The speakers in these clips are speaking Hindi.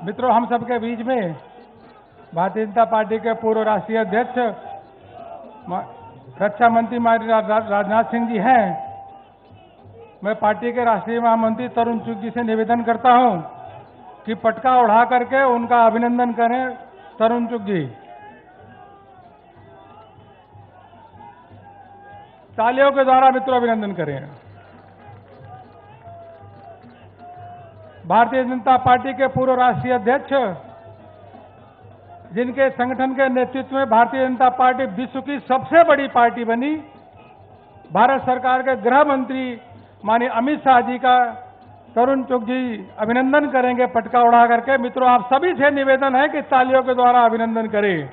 मित्रों, हम सबके बीच में भारतीय जनता पार्टी के पूर्व राष्ट्रीय अध्यक्ष रक्षा मंत्री राजनाथ सिंह जी हैं। मैं पार्टी के राष्ट्रीय महामंत्री तरुण चुग जी से निवेदन करता हूं कि पटका उड़ा करके उनका अभिनंदन करें। तरुण चुग जी, तालियों के द्वारा मित्रों अभिनंदन करें। भारतीय जनता पार्टी के पूर्व राष्ट्रीय अध्यक्ष, जिनके संगठन के नेतृत्व में भारतीय जनता पार्टी विश्व की सबसे बड़ी पार्टी बनी, भारत सरकार के गृह मंत्री माननीय अमित शाह जी का तरुण चुग जी अभिनंदन करेंगे पटका उड़ा करके। मित्रों, आप सभी से निवेदन है कि तालियों के द्वारा अभिनंदन करें।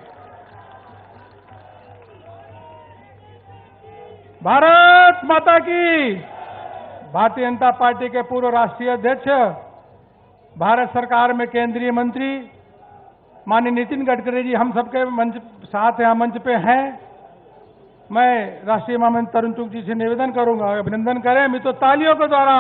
भारत माता की। भारतीय जनता पार्टी के पूर्व राष्ट्रीय अध्यक्ष, भारत सरकार में केंद्रीय मंत्री माननीय नितिन गडकरी जी हम सबके साथ यहाँ मंच पे हैं। मैं राष्ट्रीय महामंत्री तरुण चुग जी से निवेदन करूंगा, अभिनंदन करें मित्रों तालियों के द्वारा।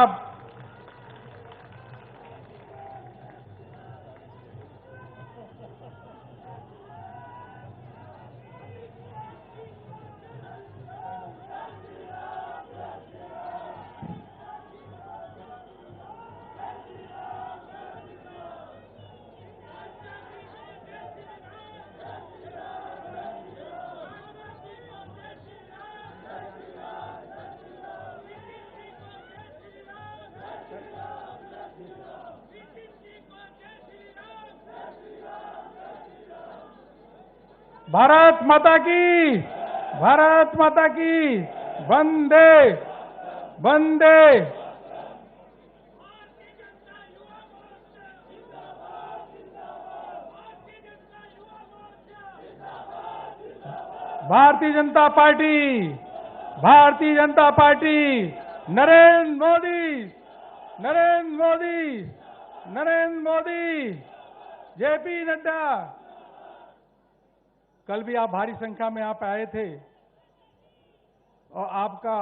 भारत माता की। भारत माता की। वंदे वंदे। Bharatiya Janata party. Bharatiya Janata party. Narendra Modi. Narendra Modi. Narendra Modi. JP Nadda. कल भी आप भारी संख्या में यहाँ पे आए थे और आपका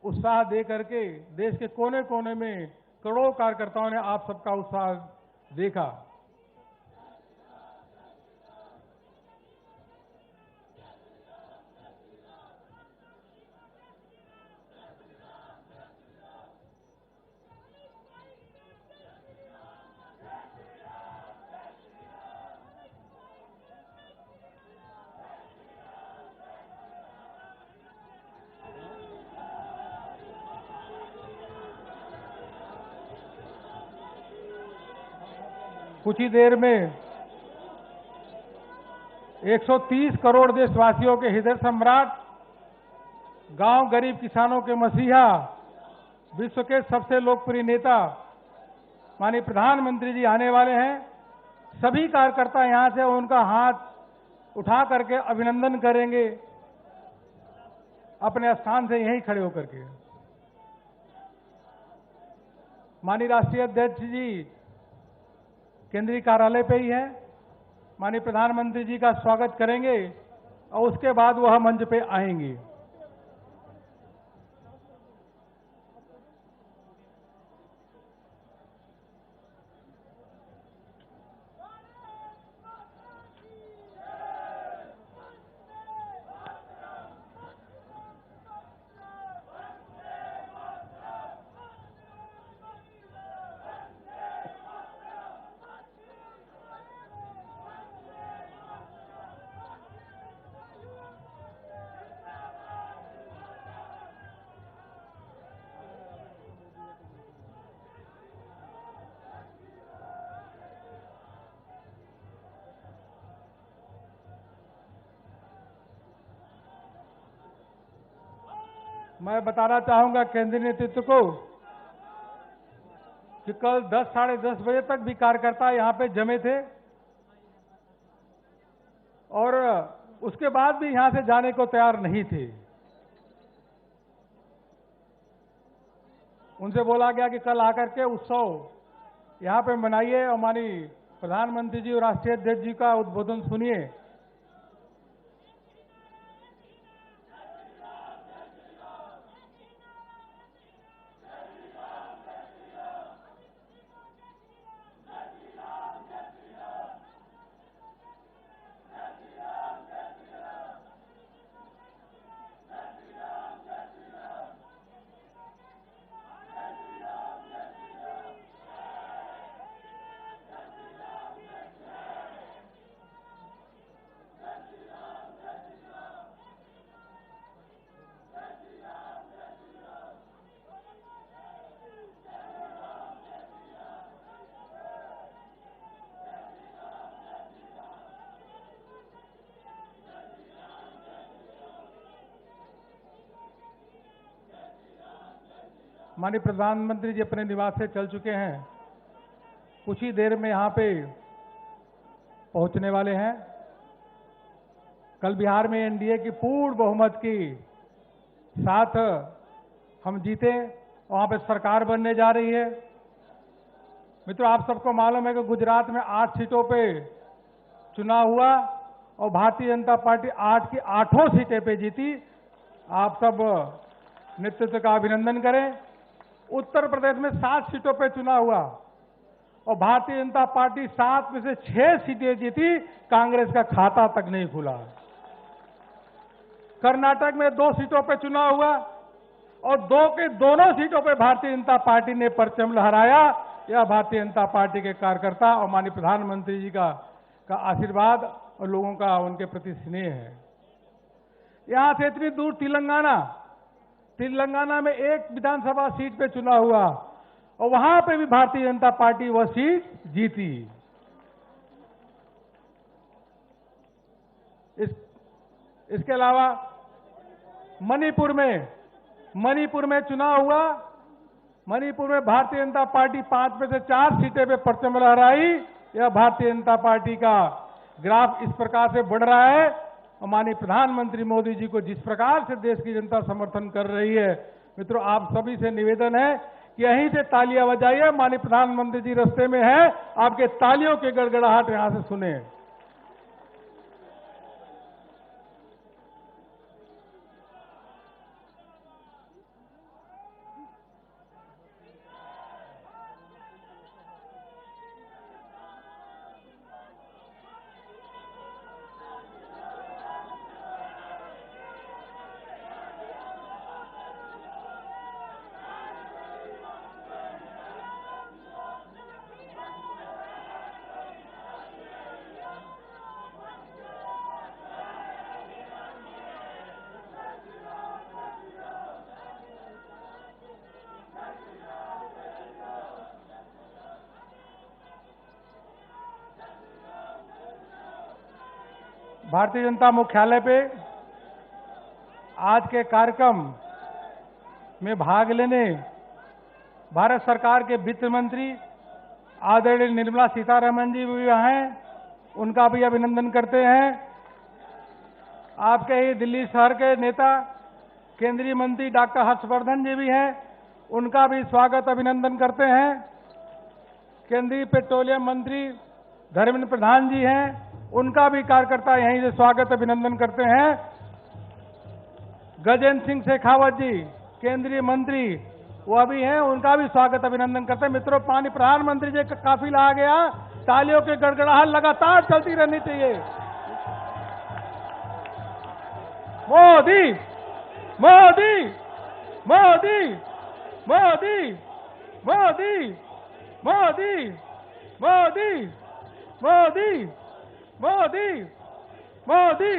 उत्साह दे करके देश के कोने कोने में करोड़ों कार्यकर्ताओं ने आप सबका उत्साह देखा। कुछ ही देर में 130 करोड़ देशवासियों के हृदय सम्राट, गांव गरीब किसानों के मसीहा, विश्व के सबसे लोकप्रिय नेता माननीय प्रधानमंत्री जी आने वाले हैं। सभी कार्यकर्ता यहां से उनका हाथ उठा करके अभिनंदन करेंगे, अपने स्थान से यहीं खड़े होकर के। माननीय राष्ट्रीय अध्यक्ष जी केंद्रीय कार्यालय पे ही है। माननीय प्रधानमंत्री जी का स्वागत करेंगे और उसके बाद वह मंच पे आएंगे। मैं बताना चाहूंगा केंद्रीय नेतृत्व को कि कल 10 साढ़े 10 बजे तक भी कार्यकर्ता यहां पे जमे थे और उसके बाद भी यहां से जाने को तैयार नहीं थे। उनसे बोला गया कि कल आकर के उत्सव यहां पे मनाइए और माननीय प्रधानमंत्री जी और राष्ट्रीय अध्यक्ष जी का उद्बोधन सुनिए। माननीय प्रधानमंत्री जी अपने निवास से चल चुके हैं, कुछ ही देर में यहाँ पे पहुंचने वाले हैं। कल बिहार में एनडीए की पूर्ण बहुमत की साथ हम जीते, वहां पे सरकार बनने जा रही है। मित्रों, आप सबको मालूम है कि गुजरात में 8 सीटों पे चुनाव हुआ और भारतीय जनता पार्टी 8 की 8 सीटें पे जीती। आप सब नेतृत्व का अभिनंदन करें। उत्तर प्रदेश में 7 सीटों पे चुनाव हुआ और भारतीय जनता पार्टी 7 में से 6 सीटें जीती, कांग्रेस का खाता तक नहीं खुला। कर्नाटक में 2 सीटों पे चुनाव हुआ और 2 के दोनों सीटों पे भारतीय जनता पार्टी ने परचम लहराया। यह भारतीय जनता पार्टी के कार्यकर्ता और माननीय प्रधानमंत्री जी का आशीर्वाद और लोगों का उनके प्रति स्नेह है। यहां से इतनी दूर तेलंगाना में 1 विधानसभा सीट पे चुनाव हुआ और वहां पे भी भारतीय जनता पार्टी वह सीट जीती। इसके अलावा मणिपुर में चुनाव हुआ। मणिपुर में भारतीय जनता पार्टी 5 में से 4 सीटें पे परचम लहराई। यह भारतीय जनता पार्टी का ग्राफ इस प्रकार से बढ़ रहा है और माननीय प्रधानमंत्री मोदी जी को जिस प्रकार से देश की जनता समर्थन कर रही है, मित्रों आप सभी से निवेदन है कि यहीं से तालियां बजाइए। माननीय प्रधानमंत्री जी रास्ते में है, आपके तालियों के गड़गड़ाहट यहां से सुने। भारतीय जनता मुख्यालय पे आज के कार्यक्रम में भाग लेने भारत सरकार के वित्त मंत्री आदरणीय निर्मला सीतारमण जी भी यहाँ हैं, उनका भी अभिनंदन करते हैं। आपके ही दिल्ली शहर के नेता केंद्रीय मंत्री डॉक्टर हर्षवर्धन जी भी हैं, उनका भी स्वागत अभिनंदन करते हैं। केंद्रीय पेट्रोलियम मंत्री धर्मेंद्र प्रधान जी हैं, उनका भी कार्यकर्ता यहीं से स्वागत अभिनंदन करते हैं। गजेंद्र सिंह शेखावत जी केंद्रीय मंत्री वह भी हैं, उनका भी स्वागत अभिनंदन करते हैं। मित्रों, माननीय प्रधानमंत्री जी का काफिला आ गया, तालियों की गड़गड़ाहट लगातार चलती रहनी चाहिए। मोदी मोदी मोदी मोदी मोदी मोदी मोदी मोदी मोदी मोदी।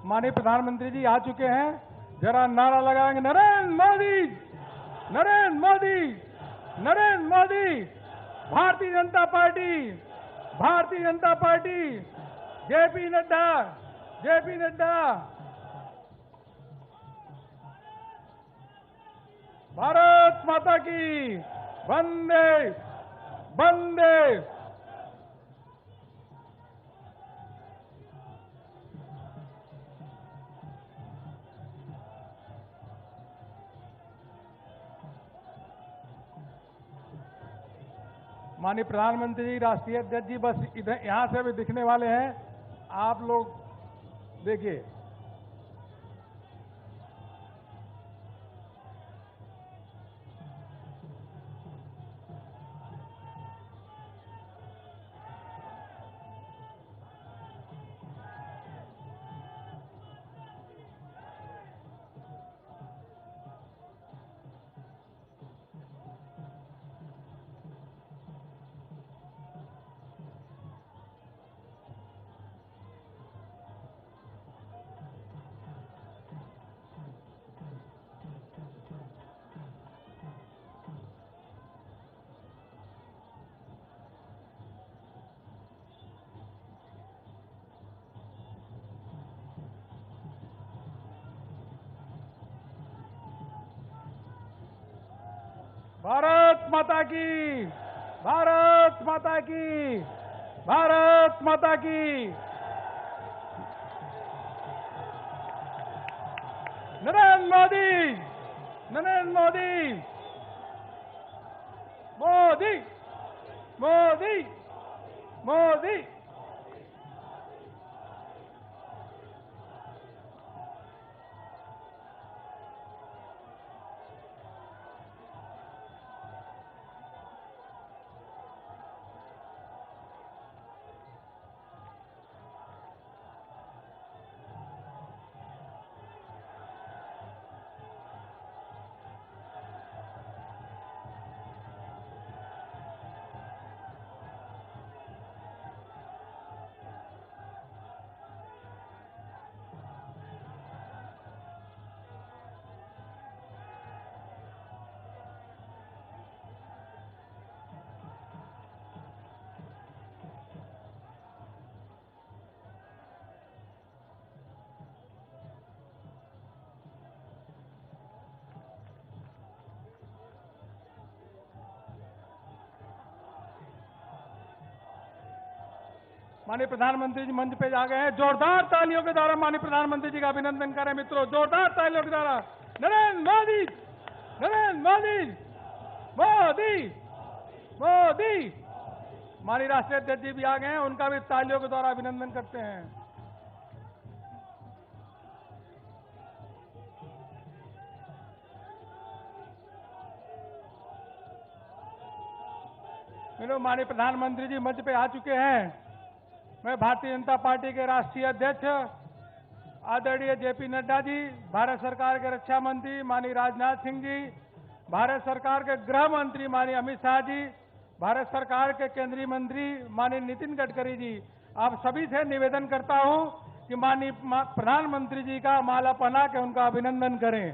माननीय प्रधानमंत्री जी आ चुके हैं, जरा नारा लगाएंगे, Narendra Modi Narendra Modi Narendra Modi, Bharatiya Janata party Bharatiya Janata party, JP Nadda JP Nadda, Bharat माता की, वंदे वंदे। माननीय प्रधानमंत्री जी, राष्ट्रीय अध्यक्ष जी बस इधर यहां से भी दिखने वाले हैं, आप लोग देखिए। भारत माता की, भारत माता की, भारत माता की। नरेंद्र मोदी, नरेंद्र मोदी, मोदी, मोदी, मोदी। माननीय प्रधानमंत्री जी मंच पे आ गए हैं। जोरदार तालियों के द्वारा माननीय प्रधानमंत्री जी का अभिनंदन करें मित्रों, जोरदार तालियों के द्वारा। नरेंद्र मोदी, नरेंद्र मोदी, मोदी, मोदी। माननीय राष्ट्रीय अध्यक्ष जी भी आ गए हैं, उनका भी तालियों के द्वारा अभिनंदन करते हैं। मित्रों, माननीय प्रधानमंत्री जी मंच पे आ चुके हैं। मैं भारतीय जनता पार्टी के राष्ट्रीय अध्यक्ष आदरणीय जेपी नड्डा जी, भारत सरकार के रक्षा मंत्री माननीय राजनाथ सिंह जी, भारत सरकार के गृह मंत्री माननीय अमित शाह जी, भारत सरकार के केंद्रीय मंत्री माननीय नितिन गडकरी जी, आप सभी से निवेदन करता हूं कि माननीय प्रधानमंत्री जी का माला पहना के उनका अभिनंदन करें।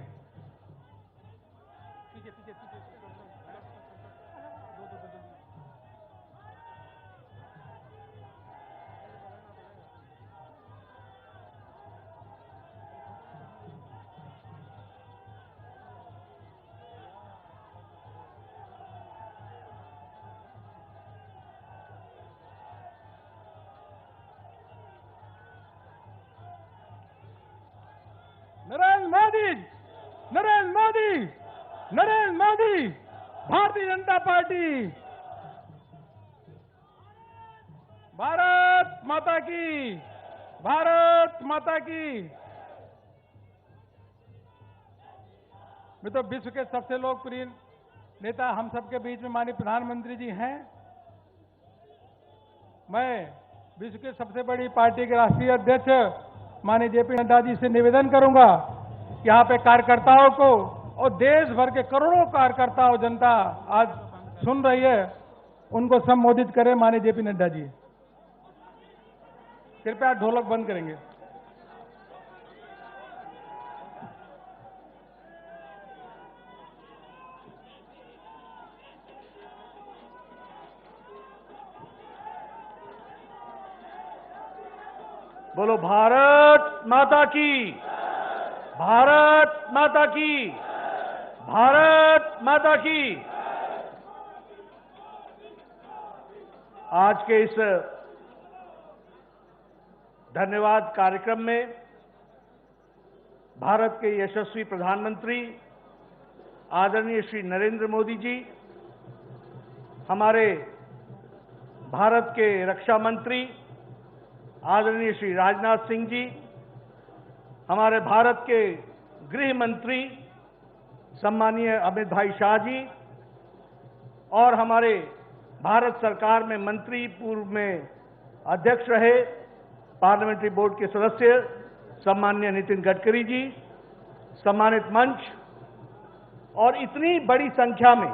नरेंद्र मोदी, नरेंद्र मोदी, नरेंद्र मोदी, भारतीय जनता पार्टी। भारत माता की, भारत माता की। मित्रों, विश्व के सबसे लोकप्रिय नेता हम सबके बीच में माननीय प्रधानमंत्री जी हैं। मैं विश्व की सबसे बड़ी पार्टी के राष्ट्रीय अध्यक्ष माननीय जेपी नड्डा जी से निवेदन करूंगा, यहाँ पे कार्यकर्ताओं को और देश भर के करोड़ों कार्यकर्ताओं जनता आज सुन रही है, उनको संबोधित करें माननीय जेपी नड्डा जी। कृपया ढोलक बंद करेंगे। बोलो भारत माता की, भारत माता की, भारत माता की। आज के इस धन्यवाद कार्यक्रम में भारत के यशस्वी प्रधानमंत्री आदरणीय श्री नरेंद्र मोदी जी, हमारे भारत के रक्षा मंत्री आदरणीय श्री राजनाथ सिंह जी, हमारे भारत के गृह मंत्री सम्मानीय अमित भाई शाह जी और हमारे भारत सरकार में मंत्री, पूर्व में अध्यक्ष रहे पार्लियामेंट्री बोर्ड के सदस्य सम्मानीय नितिन गडकरी जी, सम्मानित मंच और इतनी बड़ी संख्या में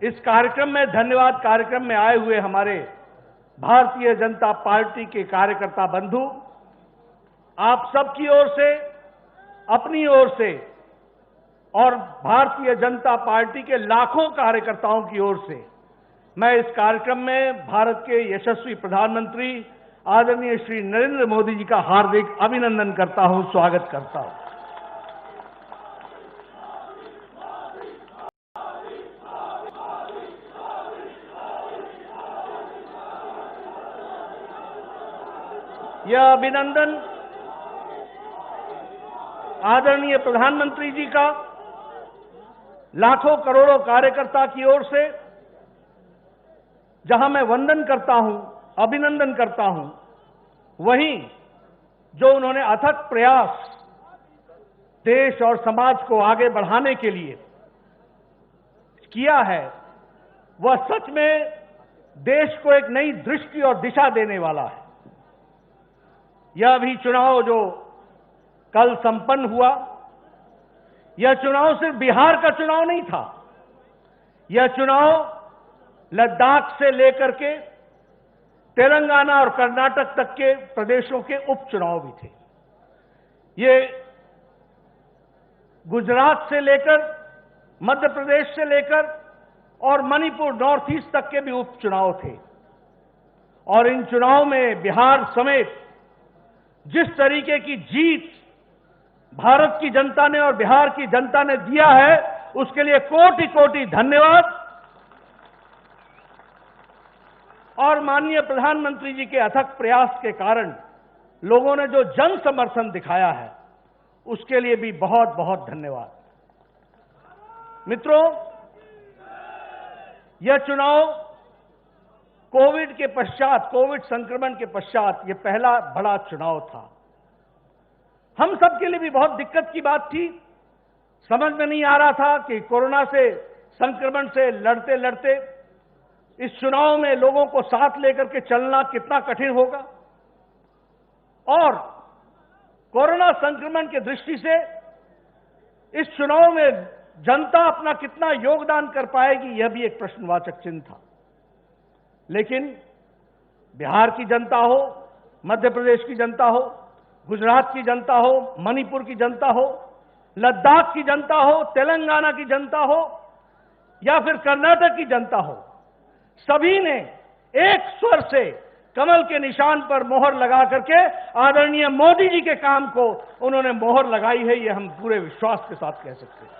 इस कार्यक्रम में, धन्यवाद कार्यक्रम में आए हुए हमारे भारतीय जनता पार्टी के कार्यकर्ता बंधु, आप सबकी ओर से, अपनी ओर से और भारतीय जनता पार्टी के लाखों कार्यकर्ताओं की ओर से मैं इस कार्यक्रम में भारत के यशस्वी प्रधानमंत्री आदरणीय श्री नरेंद्र मोदी जी का हार्दिक अभिनंदन करता हूं, स्वागत करता हूं। यह अभिनंदन आदरणीय प्रधानमंत्री जी का लाखों करोड़ों कार्यकर्ता की ओर से, जहां मैं वंदन करता हूं, अभिनंदन करता हूं, वहीं जो उन्होंने अथक प्रयास देश और समाज को आगे बढ़ाने के लिए किया है, वह सच में देश को एक नई दृष्टि और दिशा देने वाला है। यह भी चुनाव जो कल संपन्न हुआ, यह चुनाव सिर्फ बिहार का चुनाव नहीं था। यह चुनाव लद्दाख से लेकर के तेलंगाना और कर्नाटक तक के प्रदेशों के उपचुनाव भी थे। ये गुजरात से लेकर, मध्य प्रदेश से लेकर और मणिपुर नॉर्थ ईस्ट तक के भी उपचुनाव थे। और इन चुनाव में बिहार समेत जिस तरीके की जीत भारत की जनता ने और बिहार की जनता ने दिया है, उसके लिए कोटि कोटि धन्यवाद। और माननीय प्रधानमंत्री जी के अथक प्रयास के कारण लोगों ने जो जन समर्थन दिखाया है, उसके लिए भी बहुत बहुत धन्यवाद। मित्रों, यह चुनाव कोविड के पश्चात, कोविड संक्रमण के पश्चात यह पहला बड़ा चुनाव था। हम सबके लिए भी बहुत दिक्कत की बात थी। समझ में नहीं आ रहा था कि कोरोना से, संक्रमण से लड़ते लड़ते इस चुनाव में लोगों को साथ लेकर के चलना कितना कठिन होगा, और कोरोना संक्रमण की दृष्टि से इस चुनाव में जनता अपना कितना योगदान कर पाएगी, यह भी एक प्रश्नवाचक चिन्ह था। लेकिन बिहार की जनता हो, मध्य प्रदेश की जनता हो, गुजरात की जनता हो, मणिपुर की जनता हो, लद्दाख की जनता हो, तेलंगाना की जनता हो या फिर कर्नाटक की जनता हो, सभी ने एक स्वर से कमल के निशान पर मोहर लगा करके आदरणीय मोदी जी के काम को उन्होंने मोहर लगाई है, यह हम पूरे विश्वास के साथ कह सकते हैं।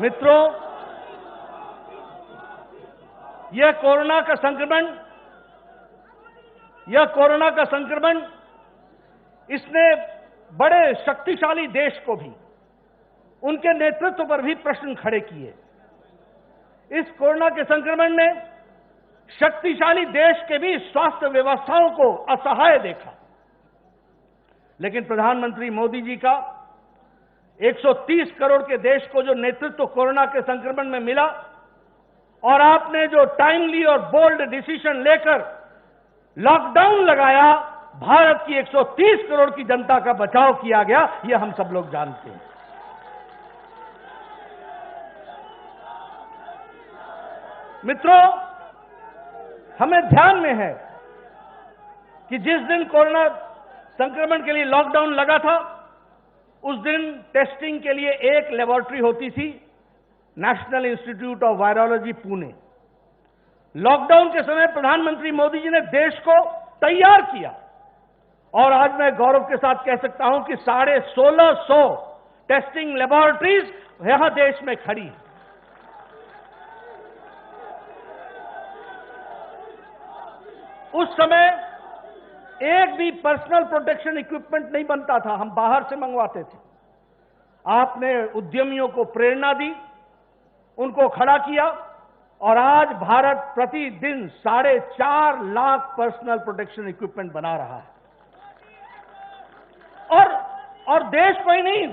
मित्रों, यह कोरोना का संक्रमण इसने बड़े शक्तिशाली देश को भी, उनके नेतृत्व पर भी प्रश्न खड़े किए। इस कोरोना के संक्रमण ने शक्तिशाली देश के भी स्वास्थ्य व्यवस्थाओं को असहाय देखा। लेकिन प्रधानमंत्री मोदी जी का 130 करोड़ के देश को जो नेतृत्व कोरोना के संक्रमण में मिला, और आपने जो टाइमली और बोल्ड डिसीजन लेकर लॉकडाउन लगाया, भारत की 130 करोड़ की जनता का बचाव किया गया, यह हम सब लोग जानते हैं। मित्रों, हमें ध्यान में है कि जिस दिन कोरोना संक्रमण के लिए लॉकडाउन लगा था, उस दिन टेस्टिंग के लिए एक लेबोरेटरी होती थी, national institute of virology Pune. Lockdown के समय प्रधानमंत्री मोदी जी ने देश को तैयार किया, और आज मैं गौरव के साथ कह सकता हूं कि 1650 टेस्टिंग लेबोरेटरीज यहां देश में खड़ी हैं। उस समय एक भी पर्सनल प्रोटेक्शन इक्विपमेंट नहीं बनता था, हम बाहर से मंगवाते थे। आपने उद्यमियों को प्रेरणा दी, उनको खड़ा किया, और आज भारत प्रतिदिन 4.5 लाख पर्सनल प्रोटेक्शन इक्विपमेंट बना रहा है। और देश को ही नहीं,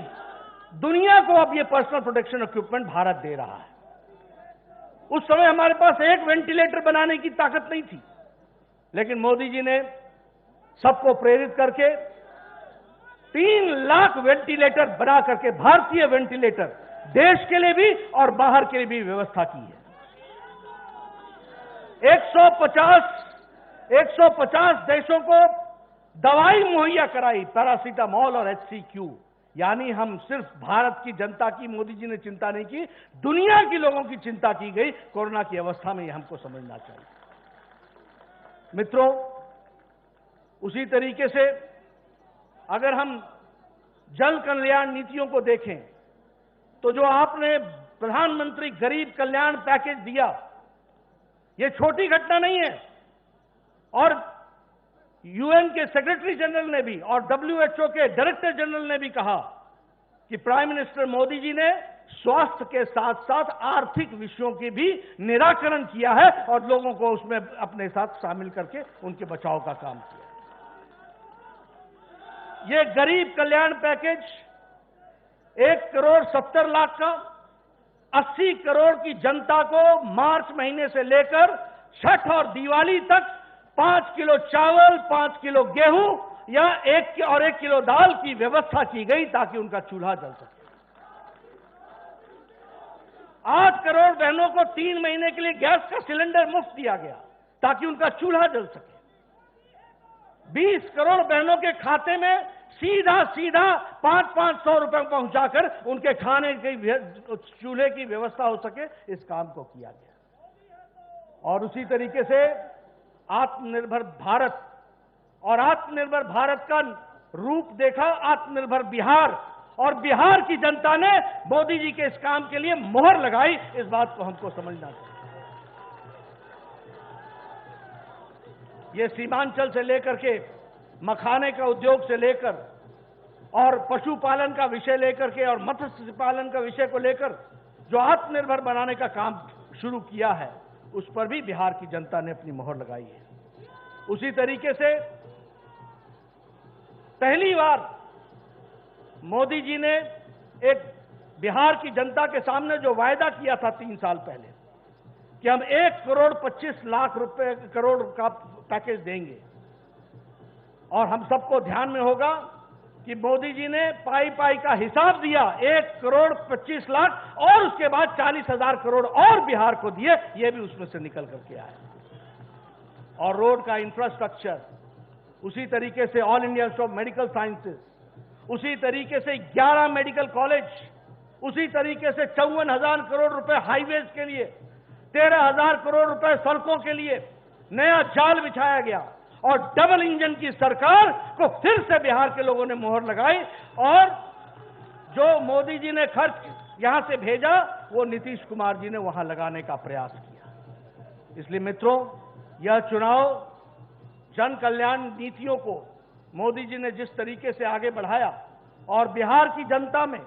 दुनिया को अब ये पर्सनल प्रोटेक्शन इक्विपमेंट भारत दे रहा है। उस समय हमारे पास एक वेंटिलेटर बनाने की ताकत नहीं थी, लेकिन मोदी जी ने सबको प्रेरित करके 3 लाख वेंटिलेटर बना करके, भारतीय वेंटिलेटर, देश के लिए भी और बाहर के लिए भी व्यवस्था की है। 150 देशों को दवाई मुहैया कराई, पैरासीटामोल और HCQ। यानी हम सिर्फ भारत की जनता की मोदी जी ने चिंता नहीं की, दुनिया के लोगों की चिंता की गई कोरोना की अवस्था में, यह हमको समझना चाहिए। मित्रों, उसी तरीके से अगर हम जन कल्याण नीतियों को देखें तो जो आपने प्रधानमंत्री गरीब कल्याण पैकेज दिया, यह छोटी घटना नहीं है। और यूएन के सेक्रेटरी जनरल ने भी और डब्ल्यूएचओ के डायरेक्टर जनरल ने भी कहा कि प्राइम मिनिस्टर मोदी जी ने स्वास्थ्य के साथ साथ आर्थिक विषयों की भी निराकरण किया है और लोगों को उसमें अपने साथ शामिल करके उनके बचाव का काम किया। ये गरीब कल्याण पैकेज 1,70,00,000 का 80 करोड़ की जनता को मार्च महीने से लेकर छठ और दिवाली तक 5 किलो चावल, 5 किलो गेहूं या 1 किलो दाल की व्यवस्था की गई ताकि उनका चूल्हा जल सके। 8 करोड़ बहनों को 3 महीने के लिए गैस का सिलेंडर मुफ्त दिया गया ताकि उनका चूल्हा जल सके। 20 करोड़ बहनों के खाते में सीधा 500 रुपए पहुंचाकर उनके खाने की चूल्हे की व्यवस्था हो सके, इस काम को किया गया। और उसी तरीके से आत्मनिर्भर भारत और आत्मनिर्भर भारत का रूप देखा आत्मनिर्भर बिहार, और बिहार की जनता ने मोदी जी के इस काम के लिए मोहर लगाई। इस बात को हमको समझना चाहिए। ये सीमांचल से लेकर के मखाने का उद्योग से लेकर और पशुपालन का विषय लेकर के और मत्स्य पालन का विषय को लेकर जो आत्मनिर्भर बनाने का काम शुरू किया है, उस पर भी बिहार की जनता ने अपनी मोहर लगाई है। उसी तरीके से पहली बार मोदी जी ने एक बिहार की जनता के सामने जो वायदा किया था 3 साल पहले कि हम 1,25,00,000 करोड़ का पैकेज देंगे, और हम सबको ध्यान में होगा कि मोदी जी ने पाई का हिसाब दिया 1,25,00,000 और उसके बाद 40,000 करोड़ और बिहार को दिए। ये भी उसमें से निकल करके आया। और रोड का इंफ्रास्ट्रक्चर, उसी तरीके से all India institute of medical sciences, उसी तरीके से 11 मेडिकल कॉलेज, उसी तरीके से 54,000 करोड़ रुपए हाईवेज के लिए, 13,000 करोड़ रुपए सड़कों के लिए नया जाल बिछाया गया। और डबल इंजन की सरकार को फिर से बिहार के लोगों ने मोहर लगाई, और जो मोदी जी ने खर्च यहां से भेजा वो नीतीश कुमार जी ने वहां लगाने का प्रयास किया। इसलिए मित्रों, यह चुनाव जन कल्याण नीतियों को मोदी जी ने जिस तरीके से आगे बढ़ाया और बिहार की जनता में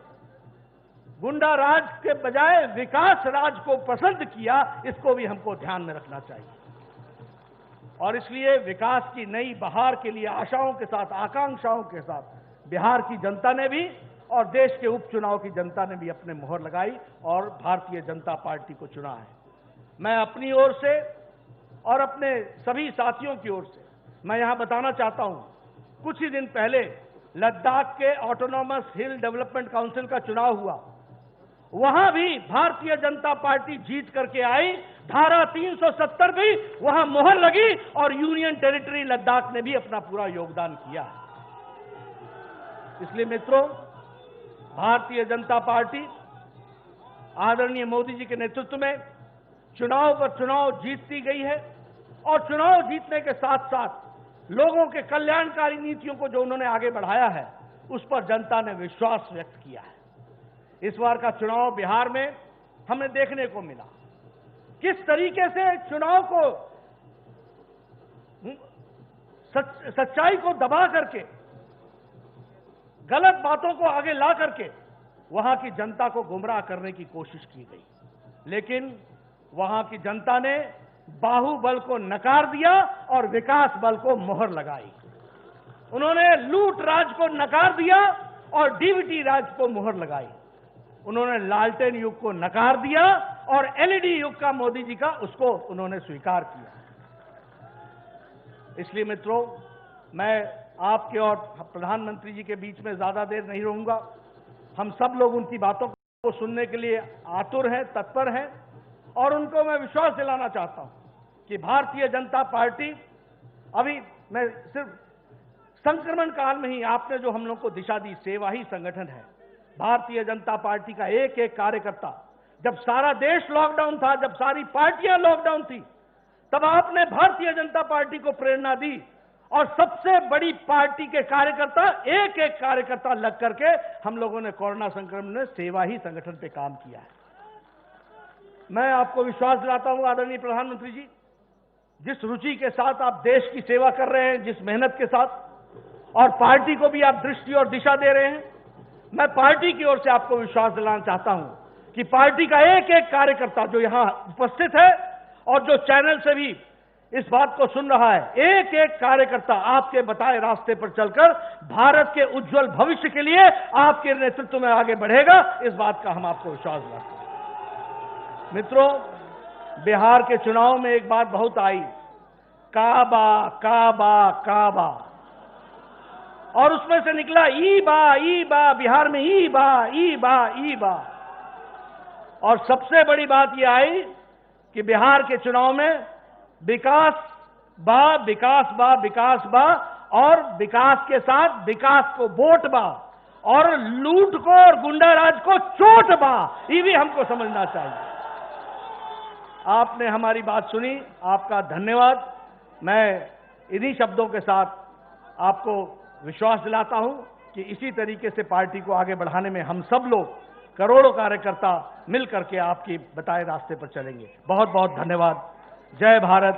गुंडा राज के बजाय विकास राज को पसंद किया, इसको भी हमको ध्यान में रखना चाहिए। और इसलिए विकास की नई बहार के लिए आशाओं के साथ, आकांक्षाओं के साथ बिहार की जनता ने भी और देश के उपचुनाव की जनता ने भी अपने मोहर लगाई और भारतीय जनता पार्टी को चुना है। मैं अपनी ओर से और अपने सभी साथियों की ओर से मैं यहां बताना चाहता हूं, कुछ ही दिन पहले लद्दाख के ऑटोनॉमस हिल डेवलपमेंट काउंसिल का चुनाव हुआ। वहां भी भारतीय जनता पार्टी जीत करके आई। धारा 370 भी वहां मोहर लगी और यूनियन टेरिटरी लद्दाख ने भी अपना पूरा योगदान किया। इसलिए मित्रों, भारतीय जनता पार्टी आदरणीय मोदी जी के नेतृत्व में चुनाव पर चुनाव जीतती गई है, और चुनाव जीतने के साथ साथ लोगों के कल्याणकारी नीतियों को जो उन्होंने आगे बढ़ाया है, उस पर जनता ने विश्वास व्यक्त किया है। इस बार का चुनाव बिहार में हमें देखने को मिला किस तरीके से चुनाव को सच्चाई को दबा करके, गलत बातों को आगे ला करके वहां की जनता को गुमराह करने की कोशिश की गई। लेकिन वहां की जनता ने बाहुबल को नकार दिया और विकास बल को मोहर लगाई। उन्होंने लूट राज को नकार दिया और डीबीटी राज को मोहर लगाई। उन्होंने लालटेन युग को नकार दिया और एलईडी युग का मोदी जी का उसको उन्होंने स्वीकार किया। इसलिए मित्रों, मैं आपके और प्रधानमंत्री जी के बीच में ज्यादा देर नहीं रहूंगा। हम सब लोग उनकी बातों को सुनने के लिए आतुर हैं, तत्पर हैं, और उनको मैं विश्वास दिलाना चाहता हूं कि भारतीय जनता पार्टी, अभी मैं सिर्फ संक्रमण काल में ही आपने जो हम लोग को दिशा दी, सेवा ही संगठन है। भारतीय जनता पार्टी का एक एक कार्यकर्ता, जब सारा देश लॉकडाउन था, जब सारी पार्टियां लॉकडाउन थी, तब आपने भारतीय जनता पार्टी को प्रेरणा दी और सबसे बड़ी पार्टी के कार्यकर्ता, एक एक कार्यकर्ता लग करके हम लोगों ने कोरोना संक्रमण में सेवा ही संगठन पे काम किया है। मैं आपको विश्वास दिलाता हूं आदरणीय प्रधानमंत्री जी, जिस रुचि के साथ आप देश की सेवा कर रहे हैं, जिस मेहनत के साथ, और पार्टी को भी आप दृष्टि और दिशा दे रहे हैं, मैं पार्टी की ओर से आपको विश्वास दिलाना चाहता हूं कि पार्टी का एक एक कार्यकर्ता जो यहां उपस्थित है और जो चैनल से भी इस बात को सुन रहा है, एक एक कार्यकर्ता आपके बताए रास्ते पर चलकर भारत के उज्जवल भविष्य के लिए आपके नेतृत्व में आगे बढ़ेगा। इस बात का हम आपको विश्वास दिलाते हैं। मित्रों, बिहार के चुनाव में एक बात बहुत आई, काबा काबा काबा, और उसमें से निकला ई बा, बिहार में ई बा। और सबसे बड़ी बात यह आई कि बिहार के चुनाव में विकास बा और विकास के साथ विकास को वोट बा और लूट को और गुंडाराज को चोट बा। ये भी हमको समझना चाहिए। आपने हमारी बात सुनी, आपका धन्यवाद। मैं इन्हीं शब्दों के साथ आपको विश्वास दिलाता हूं कि इसी तरीके से पार्टी को आगे बढ़ाने में हम सब लोग, करोड़ों कार्यकर्ता मिल करके आपकी बताए रास्ते पर चलेंगे। बहुत बहुत धन्यवाद। जय भारत।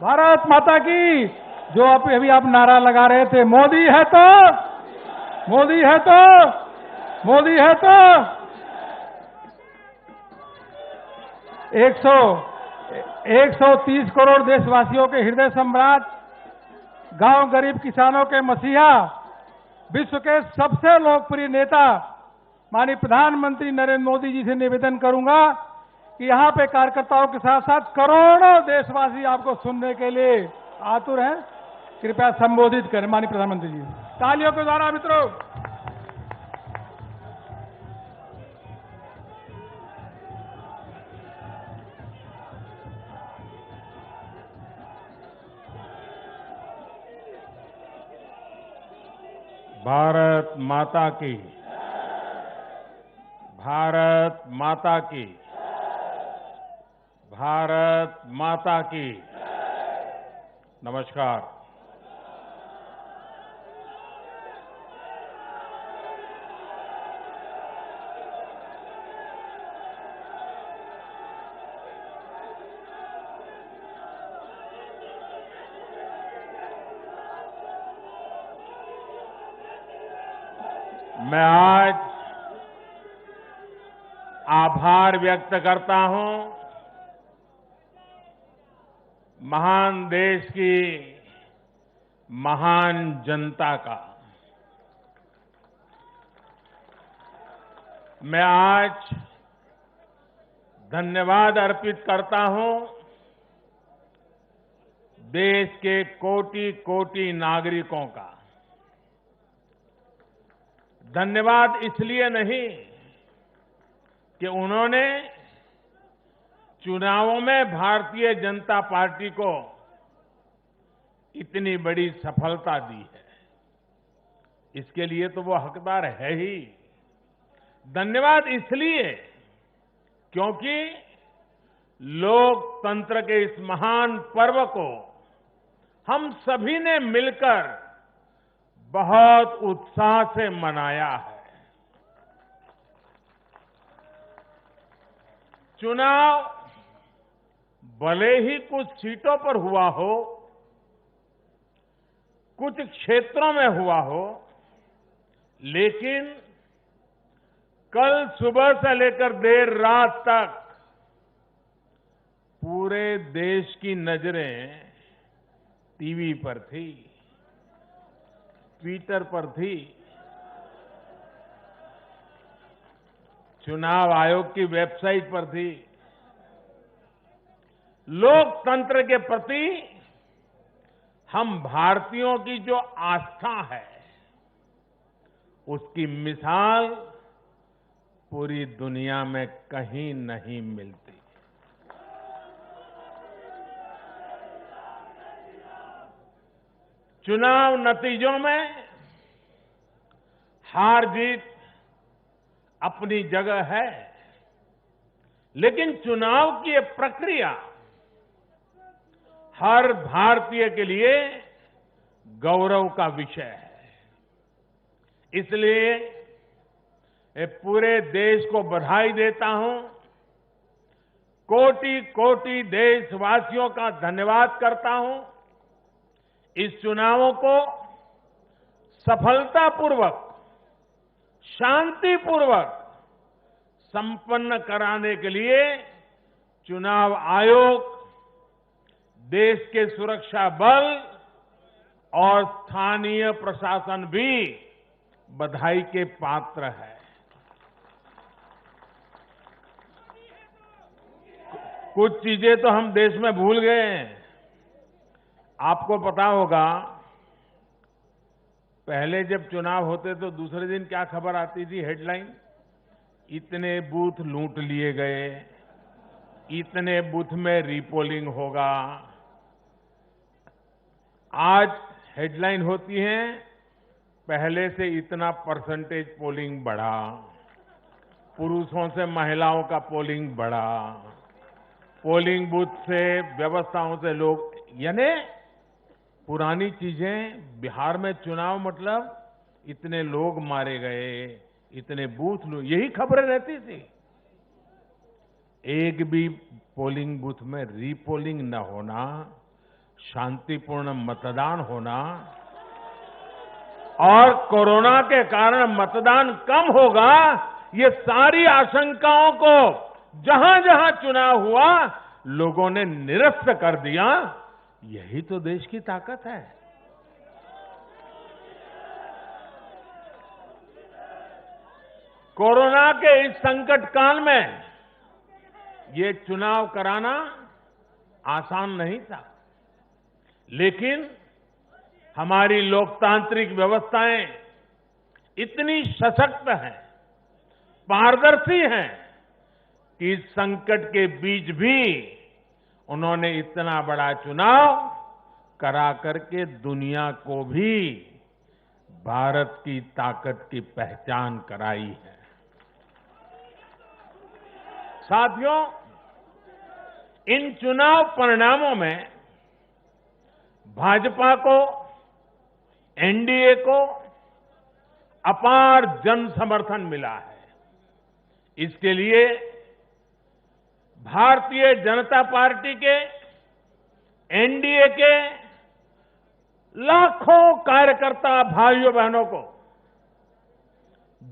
भारत माता की। जो अभी आप नारा लगा रहे थे, मोदी है तो, मोदी है तो, मोदी है तो। 130 करोड़ देशवासियों के हृदय सम्राट, गांव गरीब किसानों के मसीहा, विश्व के सबसे लोकप्रिय नेता माननीय प्रधानमंत्री नरेंद्र मोदी जी से निवेदन करूंगा कि यहां पे कार्यकर्ताओं के साथ साथ करोड़ों देशवासी आपको सुनने के लिए आतुर हैं। कृपया संबोधित करें माननीय प्रधानमंत्री जी। तालियों के द्वारा मित्रों। भारत माता की, भारत माता की, भारत माता की। नमस्कार। मैं आज आभार व्यक्त करता हूं महान देश की महान जनता का। मैं आज धन्यवाद अर्पित करता हूं देश के कोटि कोटि नागरिकों का। धन्यवाद इसलिए नहीं कि उन्होंने चुनावों में भारतीय जनता पार्टी को इतनी बड़ी सफलता दी है, इसके लिए तो वो हकदार है ही। धन्यवाद इसलिए क्योंकि लोकतंत्र के इस महान पर्व को हम सभी ने मिलकर बहुत उत्साह से मनाया है। चुनाव भले ही कुछ सीटों पर हुआ हो, कुछ क्षेत्रों में हुआ हो, लेकिन कल सुबह से लेकर देर रात तक पूरे देश की नजरें टीवी पर थी, ट्विटर पर थी, चुनाव आयोग की वेबसाइट पर थी। लोकतंत्र के प्रति हम भारतीयों की जो आस्था है, उसकी मिसाल पूरी दुनिया में कहीं नहीं मिलती। चुनाव नतीजों में हार जीत अपनी जगह है, लेकिन चुनाव की ये प्रक्रिया हर भारतीय के लिए गौरव का विषय है। इसलिए मैं पूरे देश को बधाई देता हूं, कोटि कोटि देशवासियों का धन्यवाद करता हूं। इस चुनावों को सफलतापूर्वक, शांतिपूर्वक संपन्न कराने के लिए चुनाव आयोग, देश के सुरक्षा बल और स्थानीय प्रशासन भी बधाई के पात्र है। कुछ चीजें तो हम देश में भूल गए हैं। आपको पता होगा, पहले जब चुनाव होते तो दूसरे दिन क्या खबर आती थी, हेडलाइन, इतने बूथ लूट लिए गए, इतने बूथ में रीपोलिंग होगा। आज हेडलाइन होती है, पहले से इतना परसेंटेज पोलिंग बढ़ा, पुरुषों से महिलाओं का पोलिंग बढ़ा, पोलिंग बूथ से व्यवस्थाओं से लोग, यानी पुरानी चीजें। बिहार में चुनाव मतलब इतने लोग मारे गए, इतने बूथ, यही खबरें रहती थी। एक भी पोलिंग बूथ में रीपोलिंग न होना, शांतिपूर्ण मतदान होना और कोरोना के कारण मतदान कम होगा, ये सारी आशंकाओं को जहां जहां चुनाव हुआ लोगों ने निरस्त कर दिया। यही तो देश की ताकत है। कोरोना के इस संकट काल में ये चुनाव कराना आसान नहीं था, लेकिन हमारी लोकतांत्रिक व्यवस्थाएं इतनी सशक्त हैं, पारदर्शी हैं कि इस संकट के बीच भी उन्होंने इतना बड़ा चुनाव करा करके दुनिया को भी भारत की ताकत की पहचान कराई है। साथियों, इन चुनाव परिणामों में भाजपा को, एनडीए को अपार जन समर्थन मिला है। इसके लिए भारतीय जनता पार्टी के, एनडीए के लाखों कार्यकर्ता भाइयों बहनों को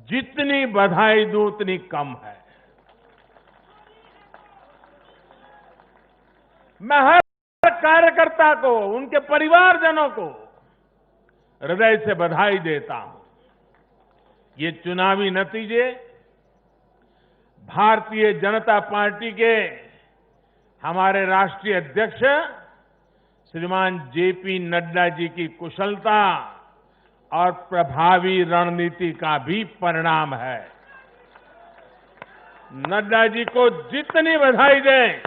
जितनी बधाई दूं उतनी कम है। मैं हर कार्यकर्ता को, उनके परिवारजनों को हृदय से बधाई देता हूं। ये चुनावी नतीजे भारतीय जनता पार्टी के हमारे राष्ट्रीय अध्यक्ष श्रीमान जेपी नड्डा जी की कुशलता और प्रभावी रणनीति का भी परिणाम है। नड्डा जी को जितनी बधाई दें,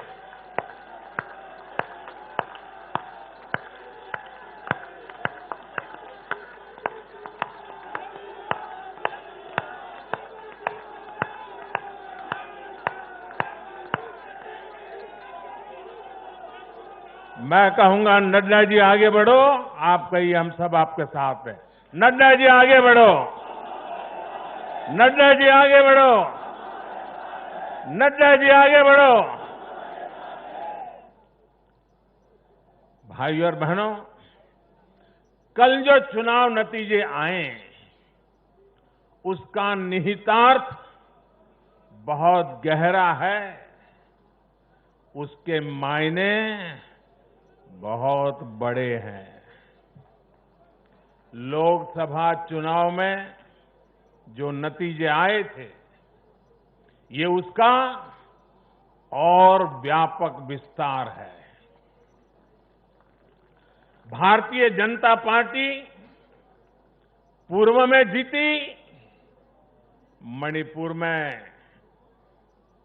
मैं कहूंगा नड्डा जी आगे बढ़ो, आप कहिए हम सब आपके साथ हैं। नड्डा जी आगे बढ़ो, नड्डा जी आगे बढ़ो, नड्डा जी आगे बढ़ो। भाइयों और बहनों, कल जो चुनाव नतीजे आए उसका निहितार्थ बहुत गहरा है, उसके मायने बहुत बड़े हैं। लोकसभा चुनाव में जो नतीजे आए थे, ये उसका और व्यापक विस्तार है। भारतीय जनता पार्टी पूर्व में जीती, मणिपुर में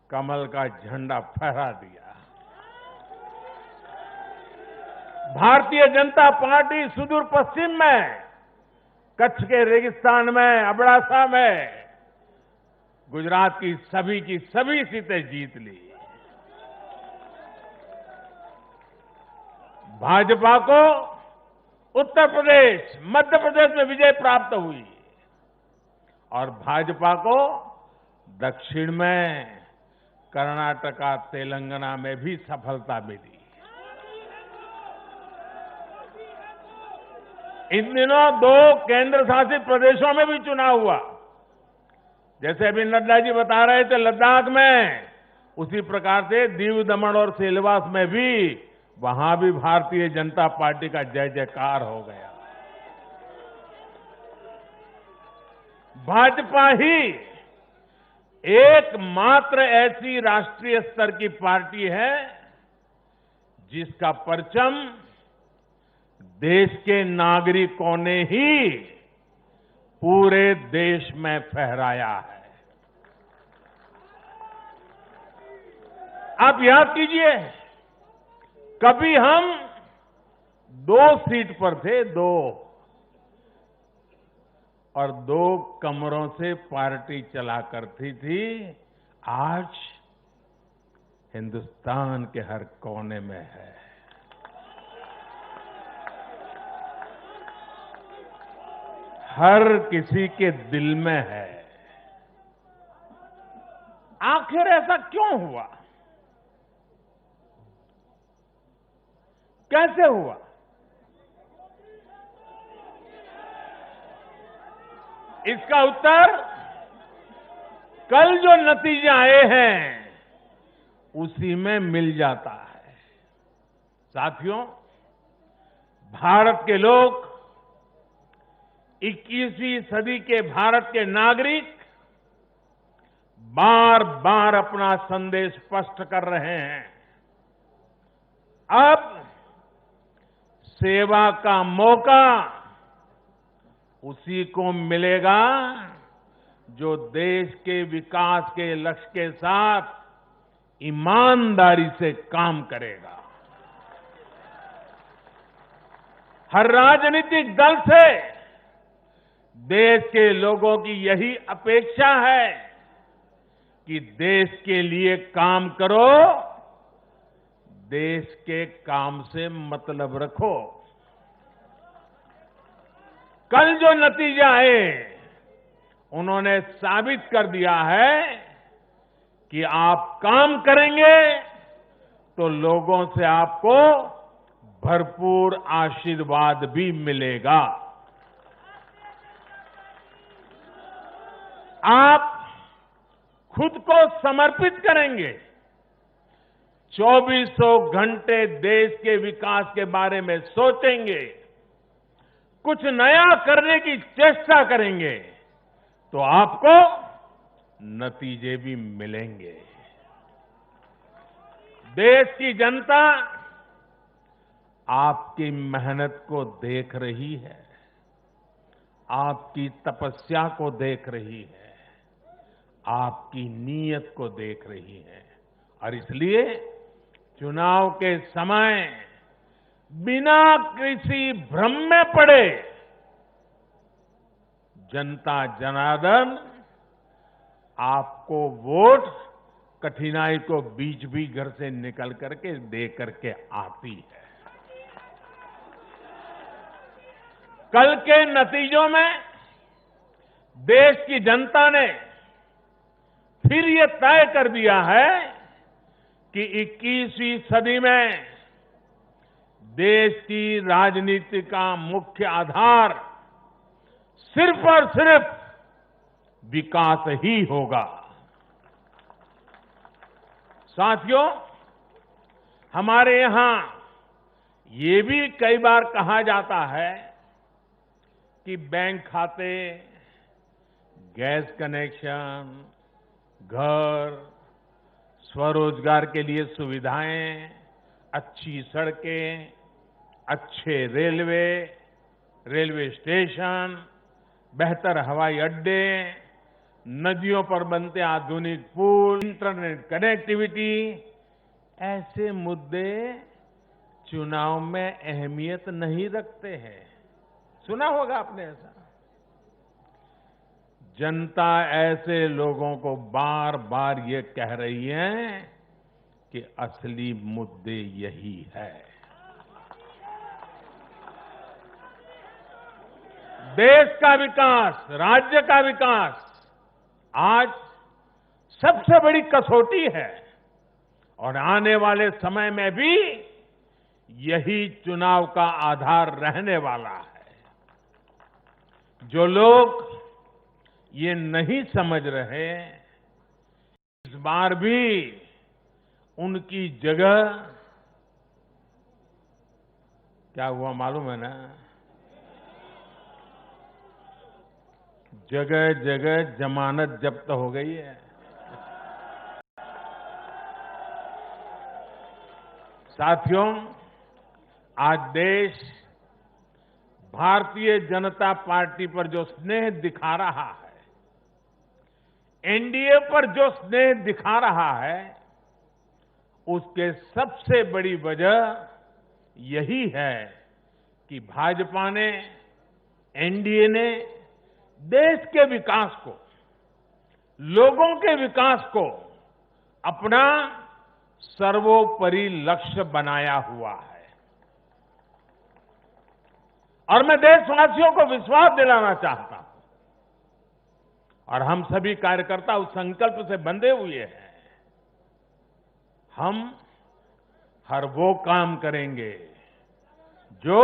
कमल का झंडा फहरा दिया। भारतीय जनता पार्टी सुदूर पश्चिम में, कच्छ के रेगिस्तान में, अबड़ासा में गुजरात की सभी सीटें जीत ली। भाजपा को उत्तर प्रदेश, मध्य प्रदेश में विजय प्राप्त हुई और भाजपा को दक्षिण में कर्नाटका, तेलंगाना में भी सफलता मिली। इन दिनों 2 केंद्र शासित प्रदेशों में भी चुनाव हुआ। जैसे अभी नड्डा जी बता रहे थे लद्दाख में, उसी प्रकार से दीव, दमन और सिलवास में भी, वहां भी भारतीय जनता पार्टी का जय जयकार हो गया। भाजपा ही एकमात्र ऐसी राष्ट्रीय स्तर की पार्टी है जिसका परचम देश के नागरिकों ने ही पूरे देश में फहराया है। आप याद कीजिए, कभी हम 2 सीट पर थे, 2 और 2 कमरों से पार्टी चला करती थी। आज हिंदुस्तान के हर कोने में है। हर किसी के दिल में है। आखिर ऐसा क्यों हुआ? कैसे हुआ? इसका उत्तर कल जो नतीजे आए हैं उसी में मिल जाता है। साथियों, भारत के लोग, 21वीं सदी के भारत के नागरिक बार बार अपना संदेश स्पष्ट कर रहे हैं। अब सेवा का मौका उसी को मिलेगा जो देश के विकास के लक्ष्य के साथ ईमानदारी से काम करेगा। हर राजनीतिक दल से देश के लोगों की यही अपेक्षा है कि देश के लिए काम करो, देश के काम से मतलब रखो। कल जो नतीजे आए उन्होंने साबित कर दिया है कि आप काम करेंगे तो लोगों से आपको भरपूर आशीर्वाद भी मिलेगा। आप खुद को समर्पित करेंगे, 2400 घंटे देश के विकास के बारे में सोचेंगे, कुछ नया करने की चेष्टा करेंगे तो आपको नतीजे भी मिलेंगे। देश की जनता आपकी मेहनत को देख रही है, आपकी तपस्या को देख रही है, आपकी नीयत को देख रही है और इसलिए चुनाव के समय बिना किसी भ्रम में पड़े जनता जनार्दन आपको वोट कठिनाई को बीच भी घर से निकल करके दे करके आती है। कल के नतीजों में देश की जनता ने फिर ये तय कर दिया है कि 21वीं सदी में देश की राजनीति का मुख्य आधार सिर्फ और सिर्फ विकास ही होगा। साथियों, हमारे यहां ये भी कई बार कहा जाता है कि बैंक खाते, गैस कनेक्शन, घर, स्वरोजगार के लिए सुविधाएं, अच्छी सड़कें, अच्छे रेलवे स्टेशन, बेहतर हवाई अड्डे, नदियों पर बनते आधुनिक पुल, इंटरनेट कनेक्टिविटी, ऐसे मुद्दे चुनाव में अहमियत नहीं रखते हैं। सुना होगा आपने ऐसा। जनता ऐसे लोगों को बार बार ये कह रही है कि असली मुद्दे यही है। देश का विकास, राज्य का विकास आज सबसे बड़ी कसौटी है और आने वाले समय में भी यही चुनाव का आधार रहने वाला है। जो लोग ये नहीं समझ रहे, इस बार भी उनकी जगह क्या हुआ मालूम है ना? जगह जगह जमानत जब्त हो गई है। साथियों, आज देश भारतीय जनता पार्टी पर जो स्नेह दिखा रहा है, एनडीए पर जो स्नेह दिखा रहा है, उसके सबसे बड़ी वजह यही है कि भाजपा ने, एनडीए ने देश के विकास को, लोगों के विकास को अपना सर्वोपरि लक्ष्य बनाया हुआ है। और मैं देशवासियों को विश्वास दिलाना चाहता हूं और हम सभी कार्यकर्ता उस संकल्प से बंधे हुए हैं। हम हर वो काम करेंगे जो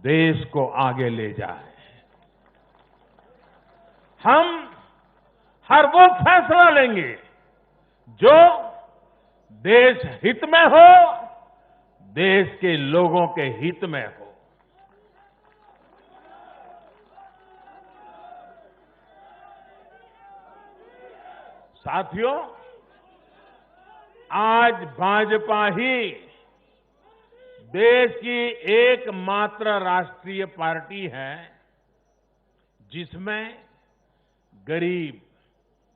देश को आगे ले जाए। हम हर वो फैसला लेंगे जो देश हित में हो, देश के लोगों के हित में हो। साथियों, आज भाजपा ही देश की एकमात्र राष्ट्रीय पार्टी है जिसमें गरीब,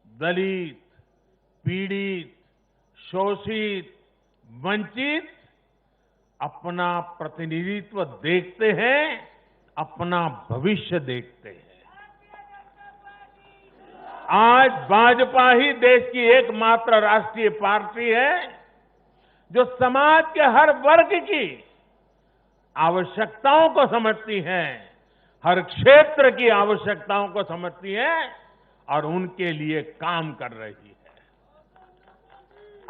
दलित, पीड़ित, शोषित, वंचित अपना प्रतिनिधित्व देखते हैं, अपना भविष्य देखते हैं। आज भाजपा ही देश की एकमात्र राष्ट्रीय पार्टी है जो समाज के हर वर्ग की आवश्यकताओं को समझती है, हर क्षेत्र की आवश्यकताओं को समझती है और उनके लिए काम कर रही है।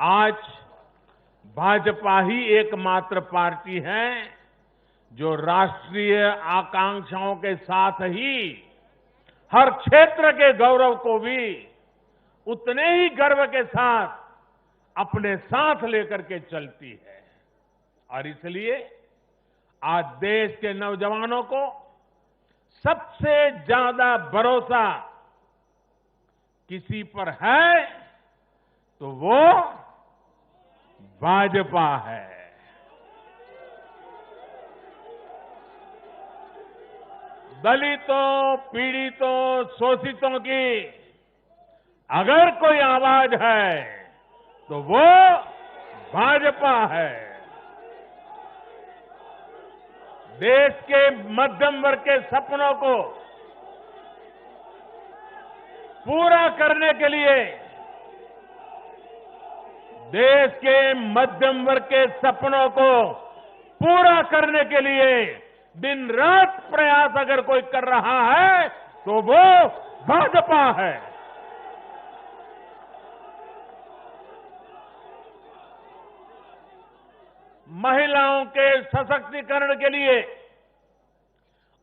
आज भाजपा ही एकमात्र पार्टी है जो राष्ट्रीय आकांक्षाओं के साथ ही हर क्षेत्र के गौरव को भी उतने ही गर्व के साथ अपने साथ लेकर के चलती है। और इसलिए आज देश के नौजवानों को सबसे ज्यादा भरोसा किसी पर है तो वो भाजपा है। दलितों, पीड़ितों, शोषितों की अगर कोई आवाज है तो वो भाजपा है। देश के मध्यम वर्ग के सपनों को पूरा करने के लिए, देश के मध्यम वर्ग के सपनों को पूरा करने के लिए दिन रात प्रयास अगर कोई कर रहा है तो वो भाजपा है। महिलाओं के सशक्तिकरण के लिए,